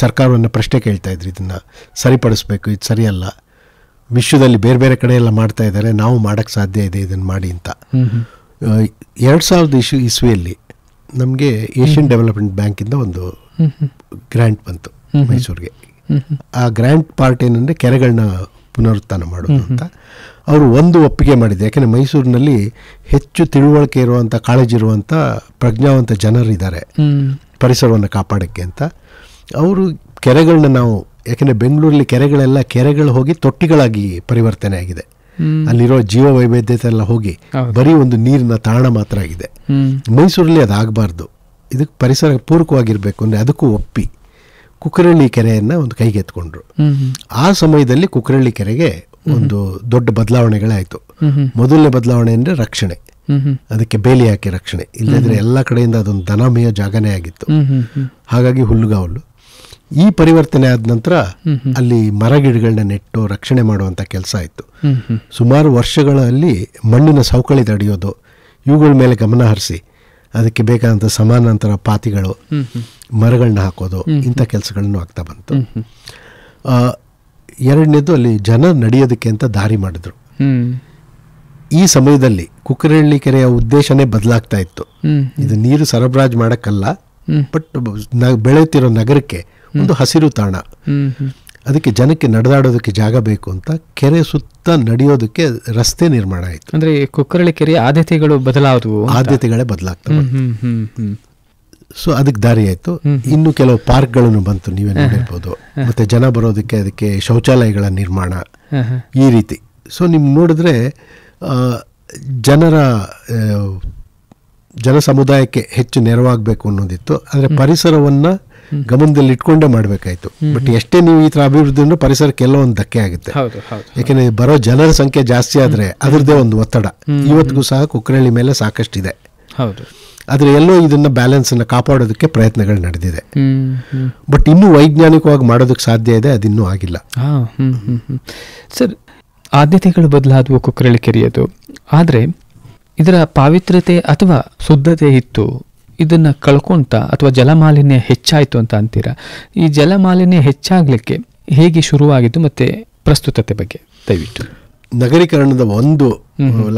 ಸರ್ಕಾರವನ್ನು ಪ್ರಶ್ನೆ ಕೇಳ್ತಾ ಇದ್ರು, ಇದನ್ನ ಸರಿಪಡಿಸ್ಬೇಕು, ಇದು ಸರಿಯಲ್ಲ, ವಿಶ್ವದಲ್ಲಿ ಬೇರೆ ಬೇರೆ ಕಡೆ ಎಲ್ಲ ಮಾಡ್ತಾ ಇದ್ದಾರೆ, ನಾವು ಮಾಡೋಕ್ಕೆ ಸಾಧ್ಯ ಇದೆ, ಇದನ್ನು ಮಾಡಿ ಅಂತ. 2000 ಇಸ್ವಿಯಲ್ಲಿ ನಮಗೆ ಏಷ್ಯನ್ ಡೆವಲಪ್ಮೆಂಟ್ ಬ್ಯಾಂಕಿಂದ ಒಂದು ಗ್ರ್ಯಾಂಟ್ ಬಂತು ಮೈಸೂರಿಗೆ. ಆ ಗ್ರ್ಯಾಂಟ್ ಪಾರ್ಟ್ ಏನಂದರೆ ಕೆರೆಗಳನ್ನ ಪುನರುತ್ಥಾನ ಮಾಡೋದು ಅಂತ. ಅವರು ಒಂದು ಒಪ್ಪಿಗೆ ಮಾಡಿದೆ, ಯಾಕೆಂದರೆ ಮೈಸೂರಿನಲ್ಲಿ ಹೆಚ್ಚು ತಿಳುವಳಿಕೆ ಇರುವಂಥ, ಕಾಳಜಿ ಇರುವಂಥ ಪ್ರಜ್ಞಾವಂತ ಜನರಿದ್ದಾರೆ ಪರಿಸರವನ್ನು ಕಾಪಾಡೋಕ್ಕೆ ಅಂತ. ಅವರು ಕೆರೆಗಳನ್ನ ನಾವು, ಯಾಕೆಂದರೆ ಬೆಂಗಳೂರಲ್ಲಿ ಕೆರೆಗಳು ಹೋಗಿ ತೊಟ್ಟಿಗಳಾಗಿ ಪರಿವರ್ತನೆ ಆಗಿದೆ. ಅಲ್ಲಿರೋ ಜೀವ ವೈವಿಧ್ಯತೆ ಎಲ್ಲ ಹೋಗಿ ಬರೀ ಒಂದು ನೀರಿನ ತಾಣ ಮಾತ್ರ ಆಗಿದೆ. ಮೈಸೂರಲ್ಲಿ ಅದಾಗಬಾರ್ದು, ಇದಕ್ಕೆ ಪರಿಸರ ಪೂರಕವಾಗಿರಬೇಕು ಅಂದರೆ ಅದಕ್ಕೂ ಒಪ್ಪಿ ಕುಕ್ಕರಳ್ಳಿ ಕೆರೆಯನ್ನು ಒಂದು ಕೈಗೆತ್ಕೊಂಡ್ರು. ಆ ಸಮಯದಲ್ಲಿ ಕುಕ್ಕರಳ್ಳಿ ಕೆರೆಗೆ ಒಂದು ದೊಡ್ಡ ಬದಲಾವಣೆಗಳಾಯಿತು. ಮೊದಲನೇ ಬದಲಾವಣೆ ಅಂದರೆ ರಕ್ಷಣೆ, ಅದಕ್ಕೆ ಬೇಲಿ ಹಾಕಿ ರಕ್ಷಣೆ. ಇಲ್ಲದ್ರೆ ಎಲ್ಲ ಕಡೆಯಿಂದ ಅದೊಂದು ದನ ಮೇಯೋ ಜಾಗನೇ ಆಗಿತ್ತು, ಹಾಗಾಗಿ ಹುಲ್ಲುಗಾವಲು. ಈ ಪರಿವರ್ತನೆ ಆದ ನಂತರ ಅಲ್ಲಿ ಮರಗಿಡಗಳನ್ನ ನೆಟ್ಟು ರಕ್ಷಣೆ ಮಾಡುವಂಥ ಕೆಲಸ ಆಯಿತು. ಸುಮಾರು ವರ್ಷಗಳಲ್ಲಿ ಮಣ್ಣಿನ ಸವಕಳಿ ತಡೆಯೋದು, ಇವುಗಳ ಮೇಲೆ ಗಮನ ಹರಿಸಿ ಅದಕ್ಕೆ ಬೇಕಾದಂಥ ಸಮಾನಾಂತರ ಪಾತಿಗಳು, ಮರಗಳನ್ನ ಹಾಕೋದು, ಇಂಥ ಕೆಲಸಗಳನ್ನು ಆಗ್ತಾ ಬಂತು. ಎರಡನೇದು, ಅಲ್ಲಿ ಜನ ನಡೆಯೋದಕ್ಕೆ ಅಂತ ದಾರಿ ಮಾಡಿದ್ರು. ಈ ಸಮಯದಲ್ಲಿ ಕುಕ್ಕರಳ್ಳಿ ಕೆರೆಯ ಉದ್ದೇಶನೇ ಬದಲಾಗ್ತಾ ಇತ್ತು. ಇದು ನೀರು ಸರಬರಾಜು ಮಾಡೋಕ್ಕಲ್ಲ, ಬಟ್ ಬೆಳೆಯುತ್ತಿರೋ ನಗರಕ್ಕೆ ಒಂದು ಹಸಿರು ತಾಣ, ಅದಕ್ಕೆ ಜನಕ್ಕೆ ನಡೆದಾಡೋದಕ್ಕೆ ಜಾಗ ಬೇಕು ಅಂತ ಕೆರೆ ಸುತ್ತ ನಡೆಯೋದಕ್ಕೆ ರಸ್ತೆ ನಿರ್ಮಾಣ ಆಯಿತು. ಅಂದ್ರೆ ಕುಕ್ಕರಳ್ಳಿ ಕೆರೆಯ ಆದ್ಯತೆಗಳೇ ಬದಲಾಗ್ತವೆ. ಸೊ ಅದಕ್ಕೆ ದಾರಿ ಆಯಿತು. ಇನ್ನು ಕೆಲವು ಪಾರ್ಕ್ಗಳನ್ನು ಬಂತು, ನೀವೇ ನೋಡಿರ್ಬೋದು. ಮತ್ತೆ ಜನ ಬರೋದಕ್ಕೆ ಅದಕ್ಕೆ ಶೌಚಾಲಯಗಳ ನಿರ್ಮಾಣ, ಈ ರೀತಿ. ಸೊ ನಿಮ್ಗೆ ನೋಡಿದ್ರೆ ಜನರ ಜನ ಸಮುದಾಯಕ್ಕೆ ಹೆಚ್ಚು ನೆರವಾಗಬೇಕು ಅನ್ನೋದಿತ್ತು. ಆದರೆ ಪರಿಸರವನ್ನು ಗಮನದಲ್ಲಿ ಇಟ್ಕೊಂಡೇ ಮಾಡಬೇಕಾಯ್ತು. ಬಟ್ ಎಷ್ಟೇ ನೀವು ಈ ಥರ ಅಭಿವೃದ್ಧಿ ಅಂದ್ರೆ ಪರಿಸರಕ್ಕೆ ಎಲ್ಲೋ ಒಂದು ಧಕ್ಕೆ ಆಗುತ್ತೆ. ಯಾಕೆಂದರೆ ಬರೋ ಜನರ ಸಂಖ್ಯೆ ಜಾಸ್ತಿ ಆದರೆ ಅದರದ್ದೇ ಒಂದು ಒತ್ತಡ ಇವತ್ತಿಗೂ ಸಹ ಕುಕ್ಕರಳ್ಳಿ ಮೇಲೆ ಸಾಕಷ್ಟಿದೆ. ಆದರೆ ಎಲ್ಲೋ ಇದನ್ನು ಬ್ಯಾಲೆನ್ಸನ್ನು ಕಾಪಾಡೋದಕ್ಕೆ ಪ್ರಯತ್ನಗಳು ನಡೆದಿದೆ. ಬಟ್ ಇನ್ನೂ ವೈಜ್ಞಾನಿಕವಾಗಿ ಮಾಡೋದಕ್ಕೆ ಸಾಧ್ಯ ಇದೆ, ಅದಿನ್ನೂ ಆಗಿಲ್ಲ. ಸರ್, ಆದ್ಯತೆಗಳು ಬದಲಾದವು ಕುಕ್ಕರಳ್ಳಿ ಕೆರೆಯದು, ಆದರೆ ಇದರ ಪಾವಿತ್ರ್ಯತೆ ಅಥವಾ ಶುದ್ಧತೆ ಇತ್ತು, ಇದನ್ನು ಕಳ್ಕೊಂತ ಅಥವಾ ಜಲಮಾಲಿನ್ಯ ಹೆಚ್ಚಾಯಿತು ಅಂತ ಅಂತೀರಾ? ಈ ಜಲಮಾಲಿನ್ಯ ಹೆಚ್ಚಾಗಲಿಕ್ಕೆ ಹೇಗೆ ಶುರುವಾಗಿದ್ದು ಮತ್ತು ಪ್ರಸ್ತುತತೆ ಬಗ್ಗೆ ದಯವಿಟ್ಟು. ನಗರೀಕರಣದ ಒಂದು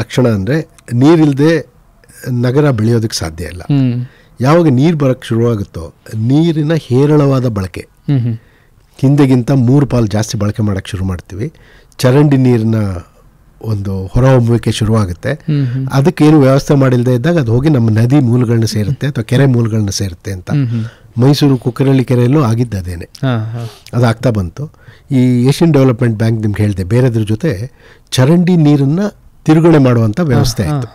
ಲಕ್ಷಣ ಅಂದರೆ ನೀರಿಲ್ಲದೆ ನಗರ ಬೆಳೆಯೋದಕ್ಕೆ ಸಾಧ್ಯ ಇಲ್ಲ. ಯಾವಾಗ ನೀರು ಬರೋಕ್ಕೆ ಶುರುವಾಗುತ್ತೋ ನೀರಿನ ಹೇರಳವಾದ ಬಳಕೆ, ಹಿಂದೆಗಿಂತ 3 ಪಾಲು ಜಾಸ್ತಿ ಬಳಕೆ ಮಾಡೋಕ್ಕೆ ಶುರು ಮಾಡ್ತೀವಿ. ಚರಂಡಿ ನೀರಿನ ಒಂದು ಹೊರಹೊಮ್ಮುವಿಕೆ ಶುರುವಾಗುತ್ತೆ. ಅದಕ್ಕೇನು ವ್ಯವಸ್ಥೆ ಮಾಡಿಲ್ಲದೆ ಇದ್ದಾಗ ಅದು ಹೋಗಿ ನಮ್ಮ ನದಿ ಮೂಲಗಳನ್ನ ಸೇರುತ್ತೆ ಅಥವಾ ಕೆರೆ ಮೂಲಗಳನ್ನ ಸೇರುತ್ತೆ ಅಂತ. ಮೈಸೂರು ಕುಕ್ಕರಳ್ಳಿ ಕೆರೆಯಲ್ಲೂ ಆಗಿದ್ದು ಅದೇನೆ, ಅದಾಗ್ತಾ ಬಂತು. ಈ ಏಷ್ಯನ್ ಡೆವಲಪ್ಮೆಂಟ್ ಬ್ಯಾಂಕ್ ನಿಮ್ಗೆ ಹೇಳಿದೆ, ಬೇರೆದ್ರ ಜೊತೆ ಚರಂಡಿ ನೀರನ್ನು ತಿರುಗಣೆ ಮಾಡುವಂಥ ವ್ಯವಸ್ಥೆ ಆಯಿತು.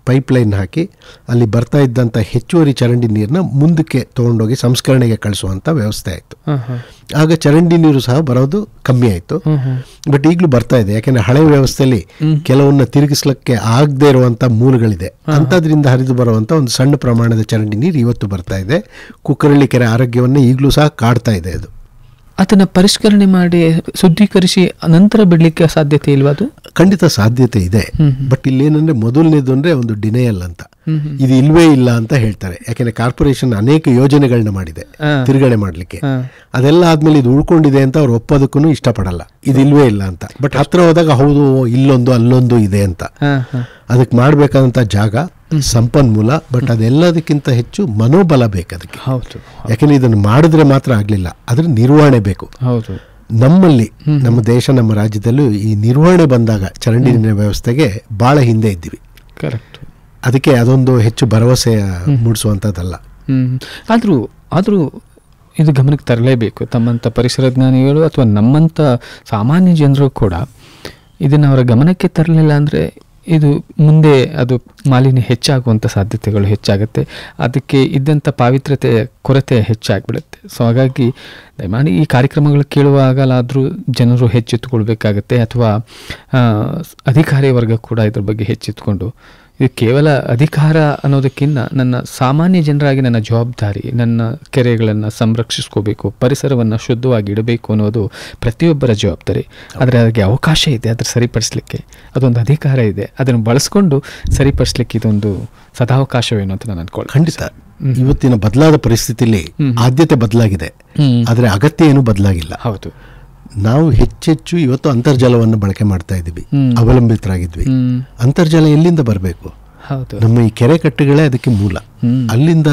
ಪೈಪ್ಲೈನ್ ಹಾಕಿ ಅಲ್ಲಿ ಬರ್ತಾ ಇದ್ದಂಥ ಹೆಚ್ಚುವರಿ ಚರಂಡಿ ನೀರನ್ನ ಮುಂದಕ್ಕೆ ತೊಗೊಂಡೋಗಿ ಸಂಸ್ಕರಣೆಗೆ ಕಳಿಸುವಂಥ ವ್ಯವಸ್ಥೆ ಆಯಿತು. ಆಗ ಚರಂಡಿ ನೀರು ಸಹ ಬರೋದು ಕಮ್ಮಿ ಆಯಿತು. ಬಟ್ ಈಗಲೂ ಬರ್ತಾ ಇದೆ, ಯಾಕೆಂದರೆ ಹಳೆ ವ್ಯವಸ್ಥೆಯಲ್ಲಿ ಕೆಲವನ್ನ ತಿರುಗಿಸ್ಲಿಕ್ಕೆ ಆಗದೆ ಇರುವಂಥ ಮೂಲಗಳಿದೆ. ಅಂಥದ್ರಿಂದ ಹರಿದು ಬರುವಂಥ ಒಂದು ಸಣ್ಣ ಪ್ರಮಾಣದ ಚರಂಡಿ ನೀರು ಇವತ್ತು ಬರ್ತಾ ಇದೆ. ಕುಕ್ಕರಳ್ಳಿ ಕೆರೆ ಆರೋಗ್ಯವನ್ನು ಈಗಲೂ ಸಹ ಕಾಡ್ತಾ ಇದೆ. ಅದು ಅದನ್ನು ಪರಿಷ್ಕರಣೆ ಮಾಡಿ ಶುದ್ಧೀಕರಿಸಿ ನಂತರ ಬಿಡಲಿಕ್ಕೆ ಸಾಧ್ಯತೆ ಇಲ್ವಾ? ಅದು ಖಂಡಿತ ಸಾಧ್ಯತೆ ಇದೆ. ಬಟ್ ಇಲ್ಲೇನಂದ್ರೆ ಮೊದಲನೇದು ಅಂದರೆ ಒಂದು ಡಿನೇಯಲ್ ಅಂತ, ಇದು ಇಲ್ವೇ ಇಲ್ಲ ಅಂತ ಹೇಳ್ತಾರೆ. ಯಾಕೆಂದ್ರೆ ಕಾರ್ಪೊರೇಷನ್ ಅನೇಕ ಯೋಜನೆಗಳನ್ನ ಮಾಡಿದೆ ತಿರುಗಣೆ ಮಾಡಲಿಕ್ಕೆ. ಅದೆಲ್ಲ ಆದ್ಮೇಲೆ ಇದು ಉಳ್ಕೊಂಡಿದೆ ಅಂತ ಅವ್ರು ಒಪ್ಪೋದಕ್ಕೂ ಇಷ್ಟಪಡಲ್ಲ, ಇದು ಇಲ್ವೇ ಇಲ್ಲ ಅಂತ. ಬಟ್ ಹತ್ರ ಹೋದಾಗ ಹೌದು ಇಲ್ಲೊಂದು ಅಲ್ಲೊಂದು ಇದೆ ಅಂತ. ಅದಕ್ಕೆ ಮಾಡಬೇಕಾದಂಥ ಜಾಗ, ಸಂಪನ್ಮೂಲ, ಬಟ್ ಅದೆಲ್ಲದಕ್ಕಿಂತ ಹೆಚ್ಚು ಮನೋಬಲ ಬೇಕು ಅದಕ್ಕೆ. ಯಾಕೆಂದ್ರೆ ಇದನ್ನು ಮಾಡಿದ್ರೆ ಮಾತ್ರ ಆಗಲಿಲ್ಲ, ಅದ್ರ ನಿರ್ವಹಣೆ ಬೇಕು. ನಮ್ಮಲ್ಲಿ ನಮ್ಮ ದೇಶ, ನಮ್ಮ ರಾಜ್ಯದಲ್ಲೂ ಈ ನಿರ್ವಹಣೆ ಬಂದಾಗ ಚರಂಡಿ ನೀರಿನ ವ್ಯವಸ್ಥೆಗೆ ಭಾಳ ಹಿಂದೆ ಇದ್ದೀವಿ. ಕರೆಕ್ಟ್. ಅದಕ್ಕೆ ಅದೊಂದು ಹೆಚ್ಚು ಭರವಸೆ ಮೂಡಿಸುವಂಥದ್ದಲ್ಲ. ಆದರೂ ಇದು ಗಮನಕ್ಕೆ ತರಲೇಬೇಕು. ತಮ್ಮಂಥ ಪರಿಸರಜ್ಞಾನಿಗಳು ಅಥವಾ ನಮ್ಮಂಥ ಸಾಮಾನ್ಯ ಜನರು ಕೂಡ ಇದನ್ನು ಅವರ ಗಮನಕ್ಕೆ ತರಲಿಲ್ಲ ಅಂದರೆ ಇದು ಮುಂದೆ ಅದು ಮಾಲಿನ್ಯ ಹೆಚ್ಚಾಗುವಂಥ ಸಾಧ್ಯತೆಗಳು ಹೆಚ್ಚಾಗುತ್ತೆ. ಅದಕ್ಕೆ ಇದ್ದಂಥ ಪಾವಿತ್ರ್ಯತೆ ಕೊರತೆ ಹೆಚ್ಚಾಗಿಬಿಡುತ್ತೆ. ಸೊ ಹಾಗಾಗಿ ದಯಮಾಡಿ ಈ ಕಾರ್ಯಕ್ರಮಗಳು ಕೇಳುವಾಗಲಾದರೂ ಜನರು ಹೆಚ್ಚೆತ್ತುಕೊಳ್ಬೇಕಾಗತ್ತೆ, ಅಥವಾ ಅಧಿಕಾರಿ ವರ್ಗ ಕೂಡ ಇದ್ರ ಬಗ್ಗೆ ಹೆಚ್ಚೆತ್ತುಕೊಂಡು, ಇದು ಕೇವಲ ಅಧಿಕಾರ ಅನ್ನೋದಕ್ಕಿಂತ ನನ್ನ ಸಾಮಾನ್ಯ ಜನರಾಗಿ ನನ್ನ ಜವಾಬ್ದಾರಿ, ನನ್ನ ಕೆರೆಗಳನ್ನು ಸಂರಕ್ಷಿಸ್ಕೋಬೇಕು, ಪರಿಸರವನ್ನು ಶುದ್ಧವಾಗಿ ಇಡಬೇಕು ಅನ್ನೋದು ಪ್ರತಿಯೊಬ್ಬರ ಜವಾಬ್ದಾರಿ. ಆದರೆ ಅದಕ್ಕೆ ಅವಕಾಶ ಇದೆ, ಅದರ ಸರಿಪಡಿಸ್ಲಿಕ್ಕೆ ಅದೊಂದು ಅಧಿಕಾರ ಇದೆ. ಅದನ್ನು ಬಳಸ್ಕೊಂಡು ಸರಿಪಡಿಸ್ಲಿಕ್ಕೆ ಇದೊಂದು ಸದಾವಕಾಶವೇನು ಅಂತ ನಾನು ಅನ್ಕೊಳ್ಳಿ. ಖಂಡಿತ ಇವತ್ತಿನ ಬದಲಾದ ಪರಿಸ್ಥಿತಿಯಲ್ಲಿ ಆದ್ಯತೆ ಬದಲಾಗಿದೆ, ಆದರೆ ಅಗತ್ಯ ಏನು ಬದಲಾಗಿಲ್ಲ. ಹೌದು. ನಾವು ಹೆಚ್ಚೆಚ್ಚು ಇವತ್ತು ಅಂತರ್ಜಲವನ್ನು ಬಳಕೆ ಮಾಡ್ತಾ ಇದ್ದೀವಿ, ಅವಲಂಬಿತರಾಗಿದ್ವಿ. ಅಂತರ್ಜಲ ಎಲ್ಲಿಂದ ಬರಬೇಕು? ನಮ್ಮ ಈ ಕೆರೆ ಕಟ್ಟೆಗಳೇ ಅದಕ್ಕೆ ಮೂಲ. ಅಲ್ಲಿಂದ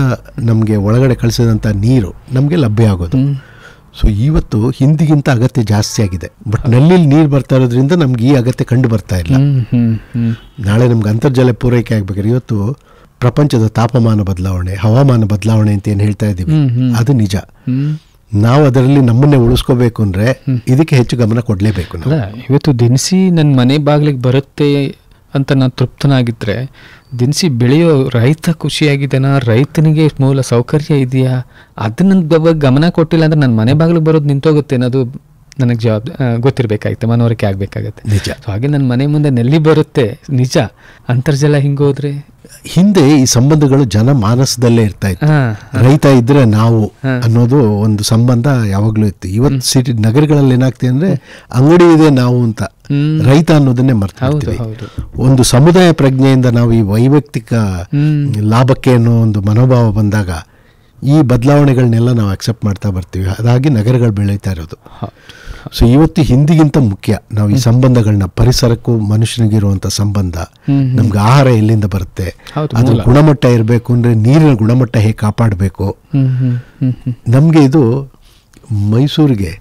ನಮಗೆ ಒಳಗಡೆ ಕಳಿಸಿದಂಥ ನೀರು ನಮಗೆ ಲಭ್ಯ ಆಗೋದು. ಸೊ ಇವತ್ತು ಹಿಂದಿಗಿಂತ ಅಗತ್ಯ ಜಾಸ್ತಿ ಆಗಿದೆ. ಬಟ್ ನಲ್ಲಿ ನೀರು ಬರ್ತಾ ಇರೋದ್ರಿಂದ ನಮ್ಗೆ ಈ ಅಗತ್ಯ ಕಂಡು ಬರ್ತಾ ಇಲ್ಲ. ನಾಳೆ ನಮ್ಗೆ ಅಂತರ್ಜಲ ಪೂರೈಕೆ ಆಗ್ಬೇಕಾದ್ರೆ ಇವತ್ತು ಪ್ರಪಂಚದ ತಾಪಮಾನ ಬದಲಾವಣೆ, ಹವಾಮಾನ ಬದಲಾವಣೆ ಅಂತ ಏನು ಹೇಳ್ತಾ ಇದ್ದೀವಿ, ಅದು ನಿಜ. ನಾವು ಅದರಲ್ಲಿ ನಮ್ಮನ್ನೇ ಉಳಿಸ್ಕೋಬೇಕು ಅಂದರೆ ಇದಕ್ಕೆ ಹೆಚ್ಚು ಗಮನ ಕೊಡಲೇಬೇಕು. ಇವತ್ತು ದಿನಸಿ ನನ್ನ ಮನೆ ಬಾಗಿಲಿಗೆ ಬರುತ್ತೆ ಅಂತ ನಾನು ತೃಪ್ತನಾಗಿದ್ದರೆ, ದಿನಸಿ ಬೆಳೆಯೋ ರೈತ ಖುಷಿಯಾಗಿದ್ದಾನ, ರೈತನಿಗೆ ಮೂಲ ಸೌಕರ್ಯ ಇದೆಯಾ, ಅದನ್ನ ಗಮನ ಕೊಟ್ಟಿಲ್ಲ ಅಂದರೆ ನನ್ನ ಮನೆ ಬಾಗಿಲಿಗೆ ಬರೋದು ನಿಂತೋಗುತ್ತೆ ಅನ್ನೋದು ನನಗೆ ಗೊತ್ತಿರಬೇಕಾಗುತ್ತೆ, ಮನವರಿಕೆ ಆಗಬೇಕಾಗತ್ತೆ. ನಿಜ. ಹಾಗೆ ನನ್ನ ಮನೆ ಮುಂದೆ ನೆಲ್ಲಿ ಬರುತ್ತೆ, ನಿಜ. ಅಂತರ್ಜಲ ಹಿಂಗೋದ್ರೆ ಹಿಂದೆ ಈ ಸಂಬಂಧಗಳು ಜನ ಮಾನಸದಲ್ಲೇ ಇರ್ತಾ ಇತ್ತು. ರೈತ ಇದ್ರೆ ನಾವು ಅನ್ನೋದು ಒಂದು ಸಂಬಂಧ ಯಾವಾಗ್ಲೂ ಇತ್ತು. ಇವತ್ತು ಸಿಟಿ ನಗರಗಳಲ್ಲಿ ಏನಾಗ್ತದೆ ಅಂದ್ರೆ ಅಂಗಡಿ ಇದೆ ನಾವು ಅಂತ, ರೈತ ಅನ್ನೋದನ್ನೇ ಮರ್ತಿರ್ತೀವಿ. ಒಂದು ಸಮುದಾಯ ಪ್ರಜ್ಞೆಯಿಂದ ನಾವು ಈ ವೈಯಕ್ತಿಕ ಲಾಭಕ್ಕೆ ಅನ್ನೋ ಒಂದು ಮನೋಭಾವ ಬಂದಾಗ ಈ ಬದಲಾವಣೆಗಳನ್ನೆಲ್ಲ ನಾವು ಅಕ್ಸೆಪ್ಟ್ ಮಾಡ್ತಾ ಬರ್ತೀವಿ. ಅದಾಗಿ ನಗರಗಳು ಬೆಳೀತಾ ಇರೋದು. ಸೊ ಇವತ್ತು ಹಿಂದಿಗಿಂತ ಮುಖ್ಯ ನಾವು ಈ ಸಂಬಂಧಗಳನ್ನ, ಪರಿಸರಕ್ಕೂ ಮನುಷ್ಯನಿಗಿರುವಂಥ ಸಂಬಂಧ, ನಮ್ಗೆ ಆಹಾರ ಎಲ್ಲಿಂದ ಬರುತ್ತೆ, ಅದ್ರ ಗುಣಮಟ್ಟ ಇರಬೇಕು ಅಂದರೆ ನೀರಿನ ಗುಣಮಟ್ಟ ಹೇಗೆ ಕಾಪಾಡಬೇಕು. ನಮಗೆ ಇದು ಮೈಸೂರಿಗೆ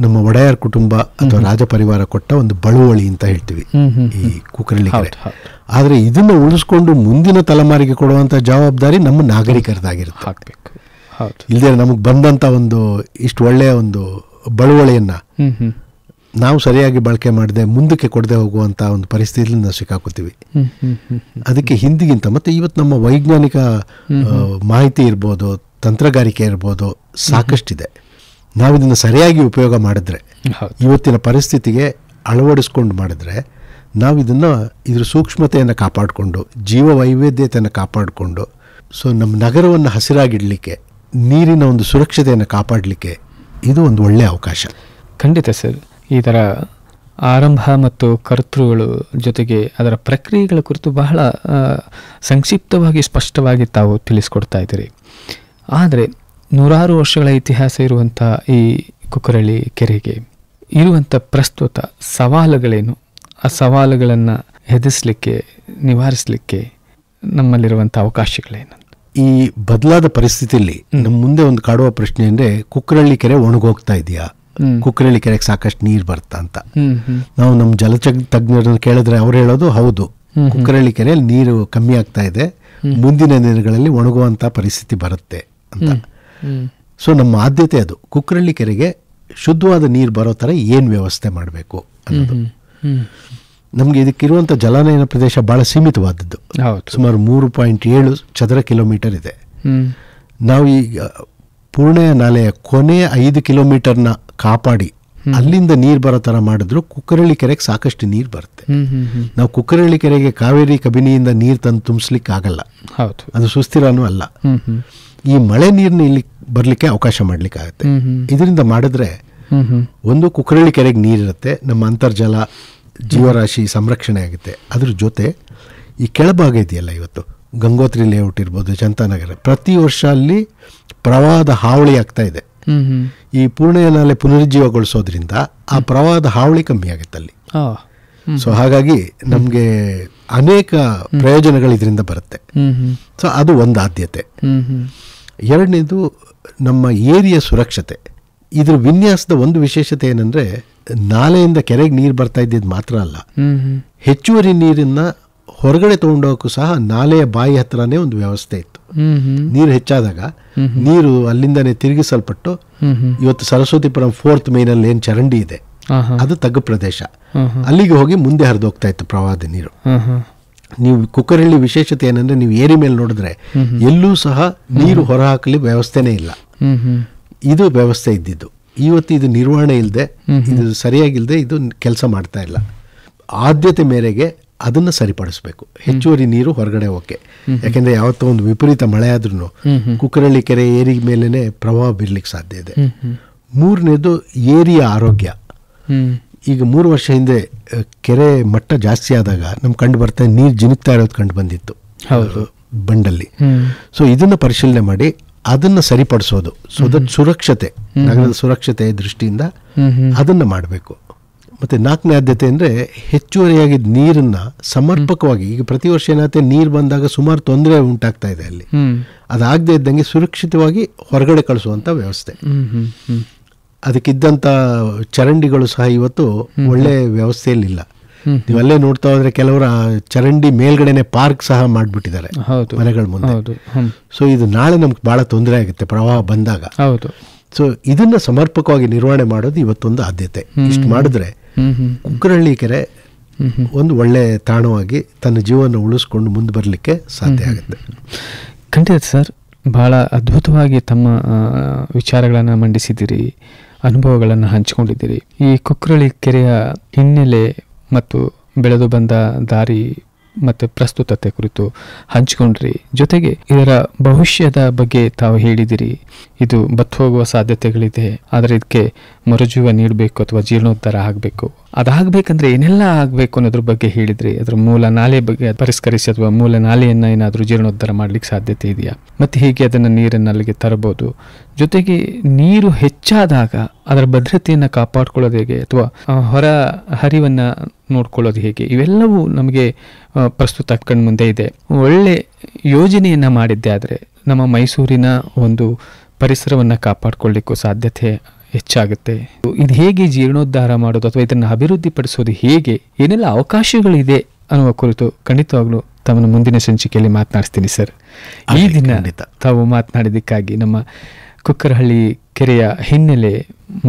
ನಮ್ಮ ಒಡೆಯರ್ ಕುಟುಂಬ ಅಥವಾ ರಾಜ ಪರಿವಾರ ಕೊಟ್ಟ ಒಂದು ಬಳುವಳಿ ಅಂತ ಹೇಳ್ತೀವಿ ಈ ಕುಕ್ಕರಳ್ಳಿ ಕೆರೆ. ಆದರೆ ಇದನ್ನು ಉಳಿಸ್ಕೊಂಡು ಮುಂದಿನ ತಲೆಮಾರಿಗೆ ಕೊಡುವಂಥ ಜವಾಬ್ದಾರಿ ನಮ್ಮ ನಾಗರಿಕರದಾಗಿರುತ್ತೆ. ಇಲ್ಲದೆ ನಮಗೆ ಬಂದಂಥ ಒಂದು ಇಷ್ಟು ಒಳ್ಳೆಯ ಒಂದು ಬಳುವಳಿಯನ್ನು ನಾವು ಸರಿಯಾಗಿ ಬಳಕೆ ಮಾಡದೆ ಮುಂದಕ್ಕೆ ಕೊಡದೆ ಹೋಗುವಂಥ ಒಂದು ಪರಿಸ್ಥಿತಿಯಲ್ಲಿ ನಾವು ಸಿಕ್ಕಾಕೋತೀವಿ. ಅದಕ್ಕೆ ಹಿಂದಿಗಿಂತ ಮತ್ತು ಇವತ್ತು ನಮ್ಮ ವೈಜ್ಞಾನಿಕ ಮಾಹಿತಿ ಇರ್ಬೋದು, ತಂತ್ರಗಾರಿಕೆ ಇರ್ಬೋದು, ಸಾಕಷ್ಟಿದೆ. ನಾವು ಇದನ್ನು ಸರಿಯಾಗಿ ಉಪಯೋಗ ಮಾಡಿದ್ರೆ, ಇವತ್ತಿನ ಪರಿಸ್ಥಿತಿಗೆ ಅಳವಡಿಸ್ಕೊಂಡು ಮಾಡಿದ್ರೆ, ನಾವು ಇದ್ರ ಸೂಕ್ಷ್ಮತೆಯನ್ನು ಕಾಪಾಡಿಕೊಂಡು, ಜೀವ ವೈವಿಧ್ಯತೆಯನ್ನು ಕಾಪಾಡಿಕೊಂಡು, ಸೊ ನಮ್ಮ ನಗರವನ್ನು ಹಸಿರಾಗಿಡಲಿಕ್ಕೆ, ನೀರಿನ ಒಂದು ಸುರಕ್ಷತೆಯನ್ನು ಕಾಪಾಡಲಿಕ್ಕೆ ಇದು ಒಂದು ಒಳ್ಳೆಯ ಅವಕಾಶ. ಖಂಡಿತ ಸರ್. ಇದರ ಆರಂಭ ಮತ್ತು ಕರ್ತೃಗಳು ಜೊತೆಗೆ ಅದರ ಪ್ರಕ್ರಿಯೆಗಳ ಕುರಿತು ಬಹಳ ಸಂಕ್ಷಿಪ್ತವಾಗಿ ಸ್ಪಷ್ಟವಾಗಿ ತಾವು ತಿಳಿಸ್ಕೊಡ್ತಾ ಇದ್ದೀರಿ. ಆದರೆ ನೂರಾರು ವರ್ಷಗಳ ಇತಿಹಾಸ ಇರುವಂಥ ಈ ಕುಕ್ಕರಳ್ಳಿ ಕೆರೆಗೆ ಇರುವಂಥ ಪ್ರಸ್ತುತ ಸವಾಲುಗಳೇನು? ಆ ಸವಾಲುಗಳನ್ನು ಎದುರಿಸಲಿಕ್ಕೆ, ನಿವಾರಿಸಲಿಕ್ಕೆ ನಮ್ಮಲ್ಲಿರುವಂಥ ಅವಕಾಶಗಳೇನು? ಈ ಬದಲಾದ ಪರಿಸ್ಥಿತಿಯಲ್ಲಿ ನಮ್ಮ ಮುಂದೆ ಒಂದು ಕಾಡುವ ಪ್ರಶ್ನೆ ಅಂದರೆ, ಕುಕ್ಕರಳ್ಳಿ ಕೆರೆ ಒಣಗೋಗ್ತಾ ಇದೆಯಾ, ಕುಕ್ಕರಳ್ಳಿ ಕೆರೆಗೆ ಸಾಕಷ್ಟು ನೀರು ಬರ್ತಾ ಅಂತ. ನಾವು ನಮ್ಮ ತಜ್ಞರನ್ನು ಕೇಳಿದ್ರೆ ಅವ್ರು ಹೇಳೋದು ಹೌದು, ಕುಕ್ಕರಳ್ಳಿ ಕೆರೆಯಲ್ಲಿ ನೀರು ಕಮ್ಮಿ ಆಗ್ತಾ ಇದೆ, ಮುಂದಿನ ದಿನಗಳಲ್ಲಿ ಒಣಗುವಂಥ ಪರಿಸ್ಥಿತಿ ಬರುತ್ತೆ ಅಂತ. ಸೊ ನಮ್ಮ ಆದ್ಯತೆ ಅದು, ಕುಕ್ಕರಳ್ಳಿ ಕೆರೆಗೆ ಶುದ್ಧವಾದ ನೀರು ಬರೋ ಥರ ಏನು ವ್ಯವಸ್ಥೆ ಮಾಡಬೇಕು ಅನ್ನೋದು. ನಮಗೆ ಇದಕ್ಕಿರುವಂಥ ಜಲಾನಯನ ಪ್ರದೇಶ ಭಾಳ ಸೀಮಿತವಾದದ್ದು. ಸುಮಾರು 3.7 ಚದರ ಕಿಲೋಮೀಟರ್ ಇದೆ. ನಾವು ಈಗ ಪೂರ್ಣೆಯ ನಾಲೆಯ ಕೊನೆಯ 5 ಕಿಲೋಮೀಟರ್ನ ಕಾಪಾಡಿ ಅಲ್ಲಿಂದ ನೀರು ಬರೋ ಥರ ಮಾಡಿದ್ರು ಕುಕ್ಕರಳ್ಳಿ ಕೆರೆಗೆ ಸಾಕಷ್ಟು ನೀರು ಬರುತ್ತೆ. ನಾವು ಕುಕ್ಕರಳ್ಳಿ ಕೆರೆಗೆ ಕಾವೇರಿ ಕಬಿನಿಯಿಂದ ನೀರು ತಂದು ತುಂಬಿಸ್ಲಿಕ್ಕೆ ಆಗಲ್ಲ, ಅದು ಸುಸ್ಥಿರನೂ ಅಲ್ಲ. ಈ ಮಳೆ ನೀರನ್ನ ಇಲ್ಲಿ ಬರಲಿಕ್ಕೆ ಅವಕಾಶ ಮಾಡಲಿಕ್ಕಾಗತ್ತೆ. ಇದರಿಂದ ಮಾಡಿದ್ರೆ ಒಂದು ಕುಕ್ಕರಳ್ಳಿ ಕೆರೆಗೆ ನೀರಿರುತ್ತೆ, ನಮ್ಮ ಅಂತರ್ಜಲ ಜೀವರಾಶಿ ಸಂರಕ್ಷಣೆ ಆಗುತ್ತೆ. ಅದ್ರ ಜೊತೆ ಈ ಕೆಳಭಾಗ ಇದೆಯಲ್ಲ, ಇವತ್ತು ಗಂಗೋತ್ರಿ ಲೇಔಟ್ ಇರ್ಬೋದು, ಜನತಾನಗರ, ಪ್ರತಿ ವರ್ಷ ಅಲ್ಲಿ ಪ್ರವಾಹದ ಹಾವಳಿ ಆಗ್ತಾ ಇದೆ. ಈ ಪೂರ್ಣೆಯ ನಾಲೆ ಪುನರುಜ್ಜೀವಗೊಳಿಸೋದ್ರಿಂದ ಆ ಪ್ರವಾಹದ ಹಾವಳಿ ಕಮ್ಮಿ ಆಗುತ್ತೆ ಅಲ್ಲಿ. ಸೊ ಹಾಗಾಗಿ ನಮಗೆ ಅನೇಕ ಪ್ರಯೋಜನಗಳು ಇದರಿಂದ ಬರುತ್ತೆ. ಸೊ ಅದು ಒಂದು ಆದ್ಯತೆ. ಎರಡನೇದು ನಮ್ಮ ಏರಿಯಾ ಸುರಕ್ಷತೆ. ಇದ್ರ ವಿನ್ಯಾಸದ ಒಂದು ವಿಶೇಷತೆ ಏನಂದ್ರೆ, ನಾಲೆಯಿಂದ ಕೆರೆಗೆ ನೀರು ಬರ್ತಾ ಇದ್ದಿದ್ದು ಮಾತ್ರ ಅಲ್ಲ, ಹೆಚ್ಚುವರಿ ನೀರನ್ನ ಹೊರಗಡೆ ತಗೊಂಡೋಗಕ್ಕೂ ಸಹ ನಾಲೆಯ ಬಾಯಿ ಹತ್ರನೇ ಒಂದು ವ್ಯವಸ್ಥೆ ಇತ್ತು. ನೀರು ಹೆಚ್ಚಾದಾಗ ನೀರು ಅಲ್ಲಿಂದನೇ ತಿರುಗಿಸಲ್ಪಟ್ಟು, ಇವತ್ತು ಸರಸ್ವತಿಪುರಂ 4th ಮೇನಲ್ಲಿ ಏನು ಚರಂಡಿ ಇದೆ ಅದು ತಗ್ಗು ಪ್ರದೇಶ, ಅಲ್ಲಿಗೆ ಹೋಗಿ ಮುಂದೆ ಹರಿದೋಗ್ತಾ ಇತ್ತು ಪ್ರವಾಹದ ನೀರು. ನೀವು ಕುಕ್ಕರಳ್ಳಿ ವಿಶೇಷತೆ ಏನಂದ್ರೆ, ನೀವು ಏರಿ ಮೇಲೆ ನೋಡಿದ್ರೆ ಎಲ್ಲೂ ಸಹ ನೀರು ಹೊರಹಾಕಲಿ ವ್ಯವಸ್ಥೆನೇ ಇಲ್ಲ. ಇದು ವ್ಯವಸ್ಥೆ ಇದ್ದಿದ್ದು. ಇವತ್ತು ಇದು ನಿರ್ವಹಣೆ ಇಲ್ಲದೆ, ಇದು ಸರಿಯಾಗಿಲ್ಲದೆ ಇದು ಕೆಲಸ ಮಾಡ್ತಾ ಇಲ್ಲ. ಆದ್ಯತೆ ಮೇರೆಗೆ ಅದನ್ನ ಸರಿಪಡಿಸಬೇಕು, ಹೆಚ್ಚುವರಿ ನೀರು ಹೊರಗಡೆ ಹೋಗಕ್ಕೆ. ಯಾಕೆಂದ್ರೆ ಯಾವತ್ತೋ ಒಂದು ವಿಪರೀತ ಮಳೆ ಆದ್ರೂ ಕುಕ್ಕರಳ್ಳಿ ಕೆರೆ ಏರಿ ಮೇಲೇನೆ ಪ್ರವಾಹ ಬೀರ್ಲಿಕ್ಕೆ ಸಾಧ್ಯ ಇದೆ. ಮೂರನೇದು ಏರಿಯ ಆರೋಗ್ಯ. ಈಗ 3 ವರ್ಷ ಹಿಂದೆ ಕೆರೆ ಮಟ್ಟ ಜಾಸ್ತಿ ಆದಾಗ ನಮ್ಗೆ ಕಂಡು ಬರ್ತಾ ನೀರು ಜಿನುಕ್ತಾ ಇರೋದು ಕಂಡು ಬಂದಿತ್ತು ಬಂಡಲ್ಲಿ. ಸೊ ಇದನ್ನ ಪರಿಶೀಲನೆ ಮಾಡಿ ಅದನ್ನ ಸರಿಪಡಿಸೋದು, ಸುರಕ್ಷತೆ, ನಗರದ ಸುರಕ್ಷತೆ ದೃಷ್ಟಿಯಿಂದ ಅದನ್ನ ಮಾಡಬೇಕು. ಮತ್ತೆ 4ನೇ ಆದ್ಯತೆ ಅಂದ್ರೆ, ಹೆಚ್ಚುವರಿಯಾಗಿದ್ದ ನೀರನ್ನ ಸಮರ್ಪಕವಾಗಿ, ಈಗ ಪ್ರತಿ ವರ್ಷ ಏನಾಗುತ್ತೆ, ನೀರು ಬಂದಾಗ ಸುಮಾರು ತೊಂದರೆ ಉಂಟಾಗ್ತಾ ಇದೆ ಅಲ್ಲಿ, ಅದಾಗದೇ ಇದ್ದಂಗೆ ಸುರಕ್ಷಿತವಾಗಿ ಹೊರಗಡೆ ಕಳಿಸುವಂತ ವ್ಯವಸ್ಥೆ. ಅದಕ್ಕಿದ್ದಂಥ ಚರಂಡಿಗಳು ಸಹ ಇವತ್ತು ಒಳ್ಳೆ ವ್ಯವಸ್ಥೆಯಲ್ಲಿ ಇಲ್ಲ. ನೀವಲ್ಲೇ ನೋಡ್ತಾ ಹೋದ್ರೆ ಕೆಲವರ ಚರಂಡಿ ಮೇಲ್ಗಡೆನೆ ಪಾರ್ಕ್ ಸಹ ಮಾಡಿಬಿಟ್ಟಿದ್ದಾರೆ ಮನೆಗಳ ಮುಂದೆ. ಸೊ ಇದು ನಾಳೆ ನಮ್ಗೆ ಬಹಳ ತೊಂದರೆ ಆಗುತ್ತೆ ಪ್ರವಾಹ ಬಂದಾಗ. ಸೊ ಇದನ್ನ ಸಮರ್ಪಕವಾಗಿ ನಿರ್ವಹಣೆ ಮಾಡೋದು ಇವತ್ತೊಂದು ಆದ್ಯತೆ. ಇಷ್ಟು ಮಾಡಿದ್ರೆ ಕುಕ್ಕರಳ್ಳಿ ಕೆರೆ ಒಂದು ಒಳ್ಳೆ ತಾಣವಾಗಿ ತನ್ನ ಜೀವನ ಉಳಿಸ್ಕೊಂಡು ಮುಂದೆ ಬರಲಿಕ್ಕೆ ಸಾಧ್ಯ ಆಗುತ್ತೆ. ಖಂಡಿತ ಸರ್, ಬಹಳ ಅದ್ಭುತವಾಗಿ ತಮ್ಮ ವಿಚಾರಗಳನ್ನು ಮಂಡಿಸಿದ್ದೀರಿ, ಅನುಭವಗಳನ್ನು ಹಂಚಿಕೊಂಡಿದ್ದೀರಿ. ಈ ಕುಕ್ಕರಳ್ಳಿ ಕೆರೆಯ ಹಿನ್ನೆಲೆ ಮತ್ತು ಬೆಳೆದು ಬಂದ ದಾರಿ ಮತ್ತು ಪ್ರಸ್ತುತತೆ ಕುರಿತು ಹಂಚಿಕೊಂಡ್ರಿ. ಜೊತೆಗೆ ಇದರ ಭವಿಷ್ಯದ ಬಗ್ಗೆ ತಾವು ಹೇಳಿದಿರಿ. ಇದು ಬತ್ತು ಹೋಗುವ ಸಾಧ್ಯತೆಗಳಿದೆ, ಆದರೆ ಇದಕ್ಕೆ ಮರುಜೀವ ನೀಡಬೇಕು ಅಥವಾ ಜೀರ್ಣೋದ್ಧಾರ ಆಗಬೇಕು. ಅದಾಗಬೇಕಂದ್ರೆ ಏನೆಲ್ಲ ಆಗಬೇಕು ಅನ್ನೋದ್ರ ಬಗ್ಗೆ ಹೇಳಿದ್ರಿ. ಅದರ ಮೂಲ ನಾಲೆ ಬಗ್ಗೆ ಪರಿಷ್ಕರಿಸಿ ಅಥವಾ ಮೂಲ ನಾಲೆಯನ್ನು ಏನಾದರೂ ಜೀರ್ಣೋದ್ಧಾರ ಮಾಡಲಿಕ್ಕೆ ಸಾಧ್ಯತೆ ಇದೆಯಾ, ಮತ್ತು ಹೀಗೆ ಅದನ್ನು ನೀರನ್ನು ಅಲ್ಲಿಗೆ ತರಬಹುದು. ಜೊತೆಗೆ ನೀರು ಹೆಚ್ಚಾದಾಗ ಅದರ ಭದ್ರತೆಯನ್ನು ಕಾಪಾಡ್ಕೊಳ್ಳೋದು ಹೇಗೆ, ಅಥವಾ ಹೊರ ಹರಿವನ್ನು ನೋಡ್ಕೊಳ್ಳೋದು ಹೇಗೆ, ಇವೆಲ್ಲವೂ ನಮಗೆ ಪ್ರಸ್ತುತ ಕಣ್ಣು ಮುಂದೆ ಇದೆ. ಒಳ್ಳೆ ಯೋಜನೆಯನ್ನು ಮಾಡಿದ್ದೆ ಆದರೆ ನಮ್ಮ ಮೈಸೂರಿನ ಒಂದು ಪರಿಸರವನ್ನು ಕಾಪಾಡಿಕೊಳ್ಳಿಕ್ಕೂ ಸಾಧ್ಯತೆ ಹೆಚ್ಚಾಗುತ್ತೆ. ಇದು ಹೇಗೆ ಜೀರ್ಣೋದ್ಧಾರ ಮಾಡೋದು ಅಥವಾ ಇದನ್ನು ಅಭಿವೃದ್ಧಿಪಡಿಸೋದು ಹೇಗೆ, ಏನೆಲ್ಲ ಅವಕಾಶಗಳಿದೆ ಅನ್ನುವ ಕುರಿತು ಖಂಡಿತವಾಗ್ಲೂ ತಮ್ಮನ್ನು ಮುಂದಿನ ಸಂಚಿಕೆಯಲ್ಲಿ ಮಾತನಾಡಿಸ್ತೀನಿ ಸರ್. ಈ ದಿನ ತಾವು ಮಾತನಾಡಿದ್ದಕ್ಕಾಗಿ, ನಮ್ಮ ಕುಕ್ಕರಹಳ್ಳಿ ಕೆರೆಯ ಹಿನ್ನೆಲೆ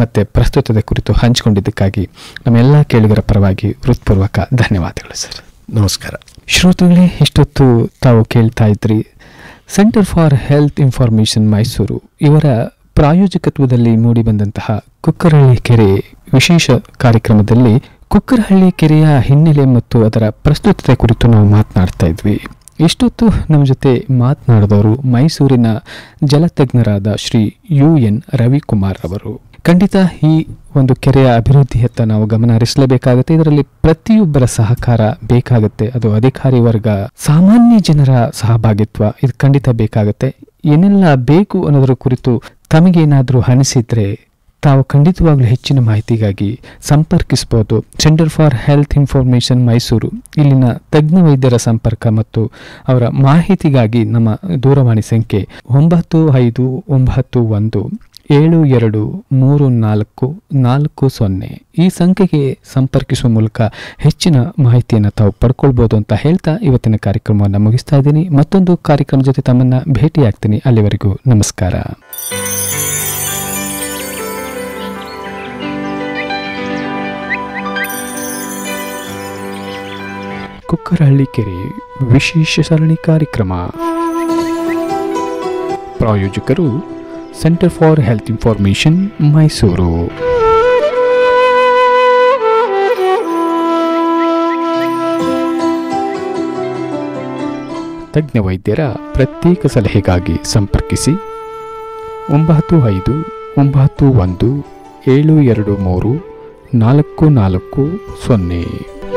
ಮತ್ತು ಪ್ರಸ್ತುತದ ಕುರಿತು ಹಂಚಿಕೊಂಡಿದ್ದಕ್ಕಾಗಿ ನಮ್ಮೆಲ್ಲ ಕೇಳುಗರ ಪರವಾಗಿ ಹೃತ್ಪೂರ್ವಕ ಧನ್ಯವಾದಗಳು ಸರ್. ನಮಸ್ಕಾರ. ಶ್ರೋತೃಗಳೇ, ಇಷ್ಟೊತ್ತು ತಾವು ಕೇಳ್ತಾ ಇದ್ರಿ centre for health information Mysuru ಇವರ ಪ್ರಾಯೋಜಕತ್ವದಲ್ಲಿ ಮೂಡಿಬಂದಂತಹ ಕುಕ್ಕರಹಳ್ಳಿ ಕೆರೆ ವಿಶೇಷ ಕಾರ್ಯಕ್ರಮದಲ್ಲಿ ಕುಕ್ಕರಹಳ್ಳಿ ಕೆರೆಯ ಹಿನ್ನೆಲೆ ಮತ್ತು ಅದರ ಪ್ರಸ್ತುತತೆ ಕುರಿತು ನಾವು ಮಾತನಾಡ್ತಾ ಇದ್ವಿ. ಇಷ್ಟೊತ್ತು ನಮ್ಮ ಜೊತೆ ಮಾತನಾಡಿದವರು ಮೈಸೂರಿನ ಜಲತಜ್ಞರಾದ ಶ್ರೀ UN ರವಿಕುಮಾರ್ ಅವರು. ಖಂಡಿತ ಈ ಒಂದು ಕೆರೆಯ ಅಭಿವೃದ್ಧಿಯತ್ತ ನಾವು ಗಮನ ಹರಿಸಲೇಬೇಕಾಗುತ್ತೆ. ಇದರಲ್ಲಿ ಪ್ರತಿಯೊಬ್ಬರ ಸಹಕಾರ ಬೇಕಾಗುತ್ತೆ. ಅದು ಅಧಿಕಾರಿ ವರ್ಗ, ಸಾಮಾನ್ಯ ಜನರ ಸಹಭಾಗಿತ್ವ ಇದು ಖಂಡಿತ ಬೇಕಾಗುತ್ತೆ. ಏನೆಲ್ಲ ಬೇಕು ಅನ್ನೋದರ ಕುರಿತು ತಮಗೇನಾದರೂ ಅನಿಸಿದ್ರೆ ತಾವು ಖಂಡಿತವಾಗ್ಲೂ ಹೆಚ್ಚಿನ ಮಾಹಿತಿಗಾಗಿ ಸಂಪರ್ಕಿಸಬಹುದು. Centre for health information Mysuru ಇಲ್ಲಿನ ತಜ್ಞ ವೈದ್ಯರ ಸಂಪರ್ಕ ಮತ್ತು ಅವರ ಮಾಹಿತಿಗಾಗಿ ನಮ್ಮ ದೂರವಾಣಿ ಸಂಖ್ಯೆ 9591723440. ಈ ಸಂಖ್ಯೆಗೆ ಸಂಪರ್ಕಿಸುವ ಮೂಲಕ ಹೆಚ್ಚಿನ ಮಾಹಿತಿಯನ್ನು ತಾವು ಪಡ್ಕೊಳ್ಬೋದು ಅಂತ ಹೇಳ್ತಾ ಇವತ್ತಿನ ಕಾರ್ಯಕ್ರಮವನ್ನು ಮುಗಿಸ್ತಾ ಇದ್ದೀನಿ. ಮತ್ತೊಂದು ಕಾರ್ಯಕ್ರಮದ ಜೊತೆ ತಮ್ಮನ್ನು ಭೇಟಿಯಾಗ್ತೀನಿ. ಅಲ್ಲಿವರೆಗೂ ನಮಸ್ಕಾರ. ಕುಕ್ಕರಹಳ್ಳಿ ಕೆರೆ ವಿಶೇಷ ಸರಣಿ ಕಾರ್ಯಕ್ರಮ. ಪ್ರಾಯೋಜಕರು centre for health information Mysuru. ತಜ್ಞ ವೈದ್ಯರ ಪ್ರತ್ಯೇಕ ಸಲಹೆಗಾಗಿ ಸಂಪರ್ಕಿಸಿ 9591723440.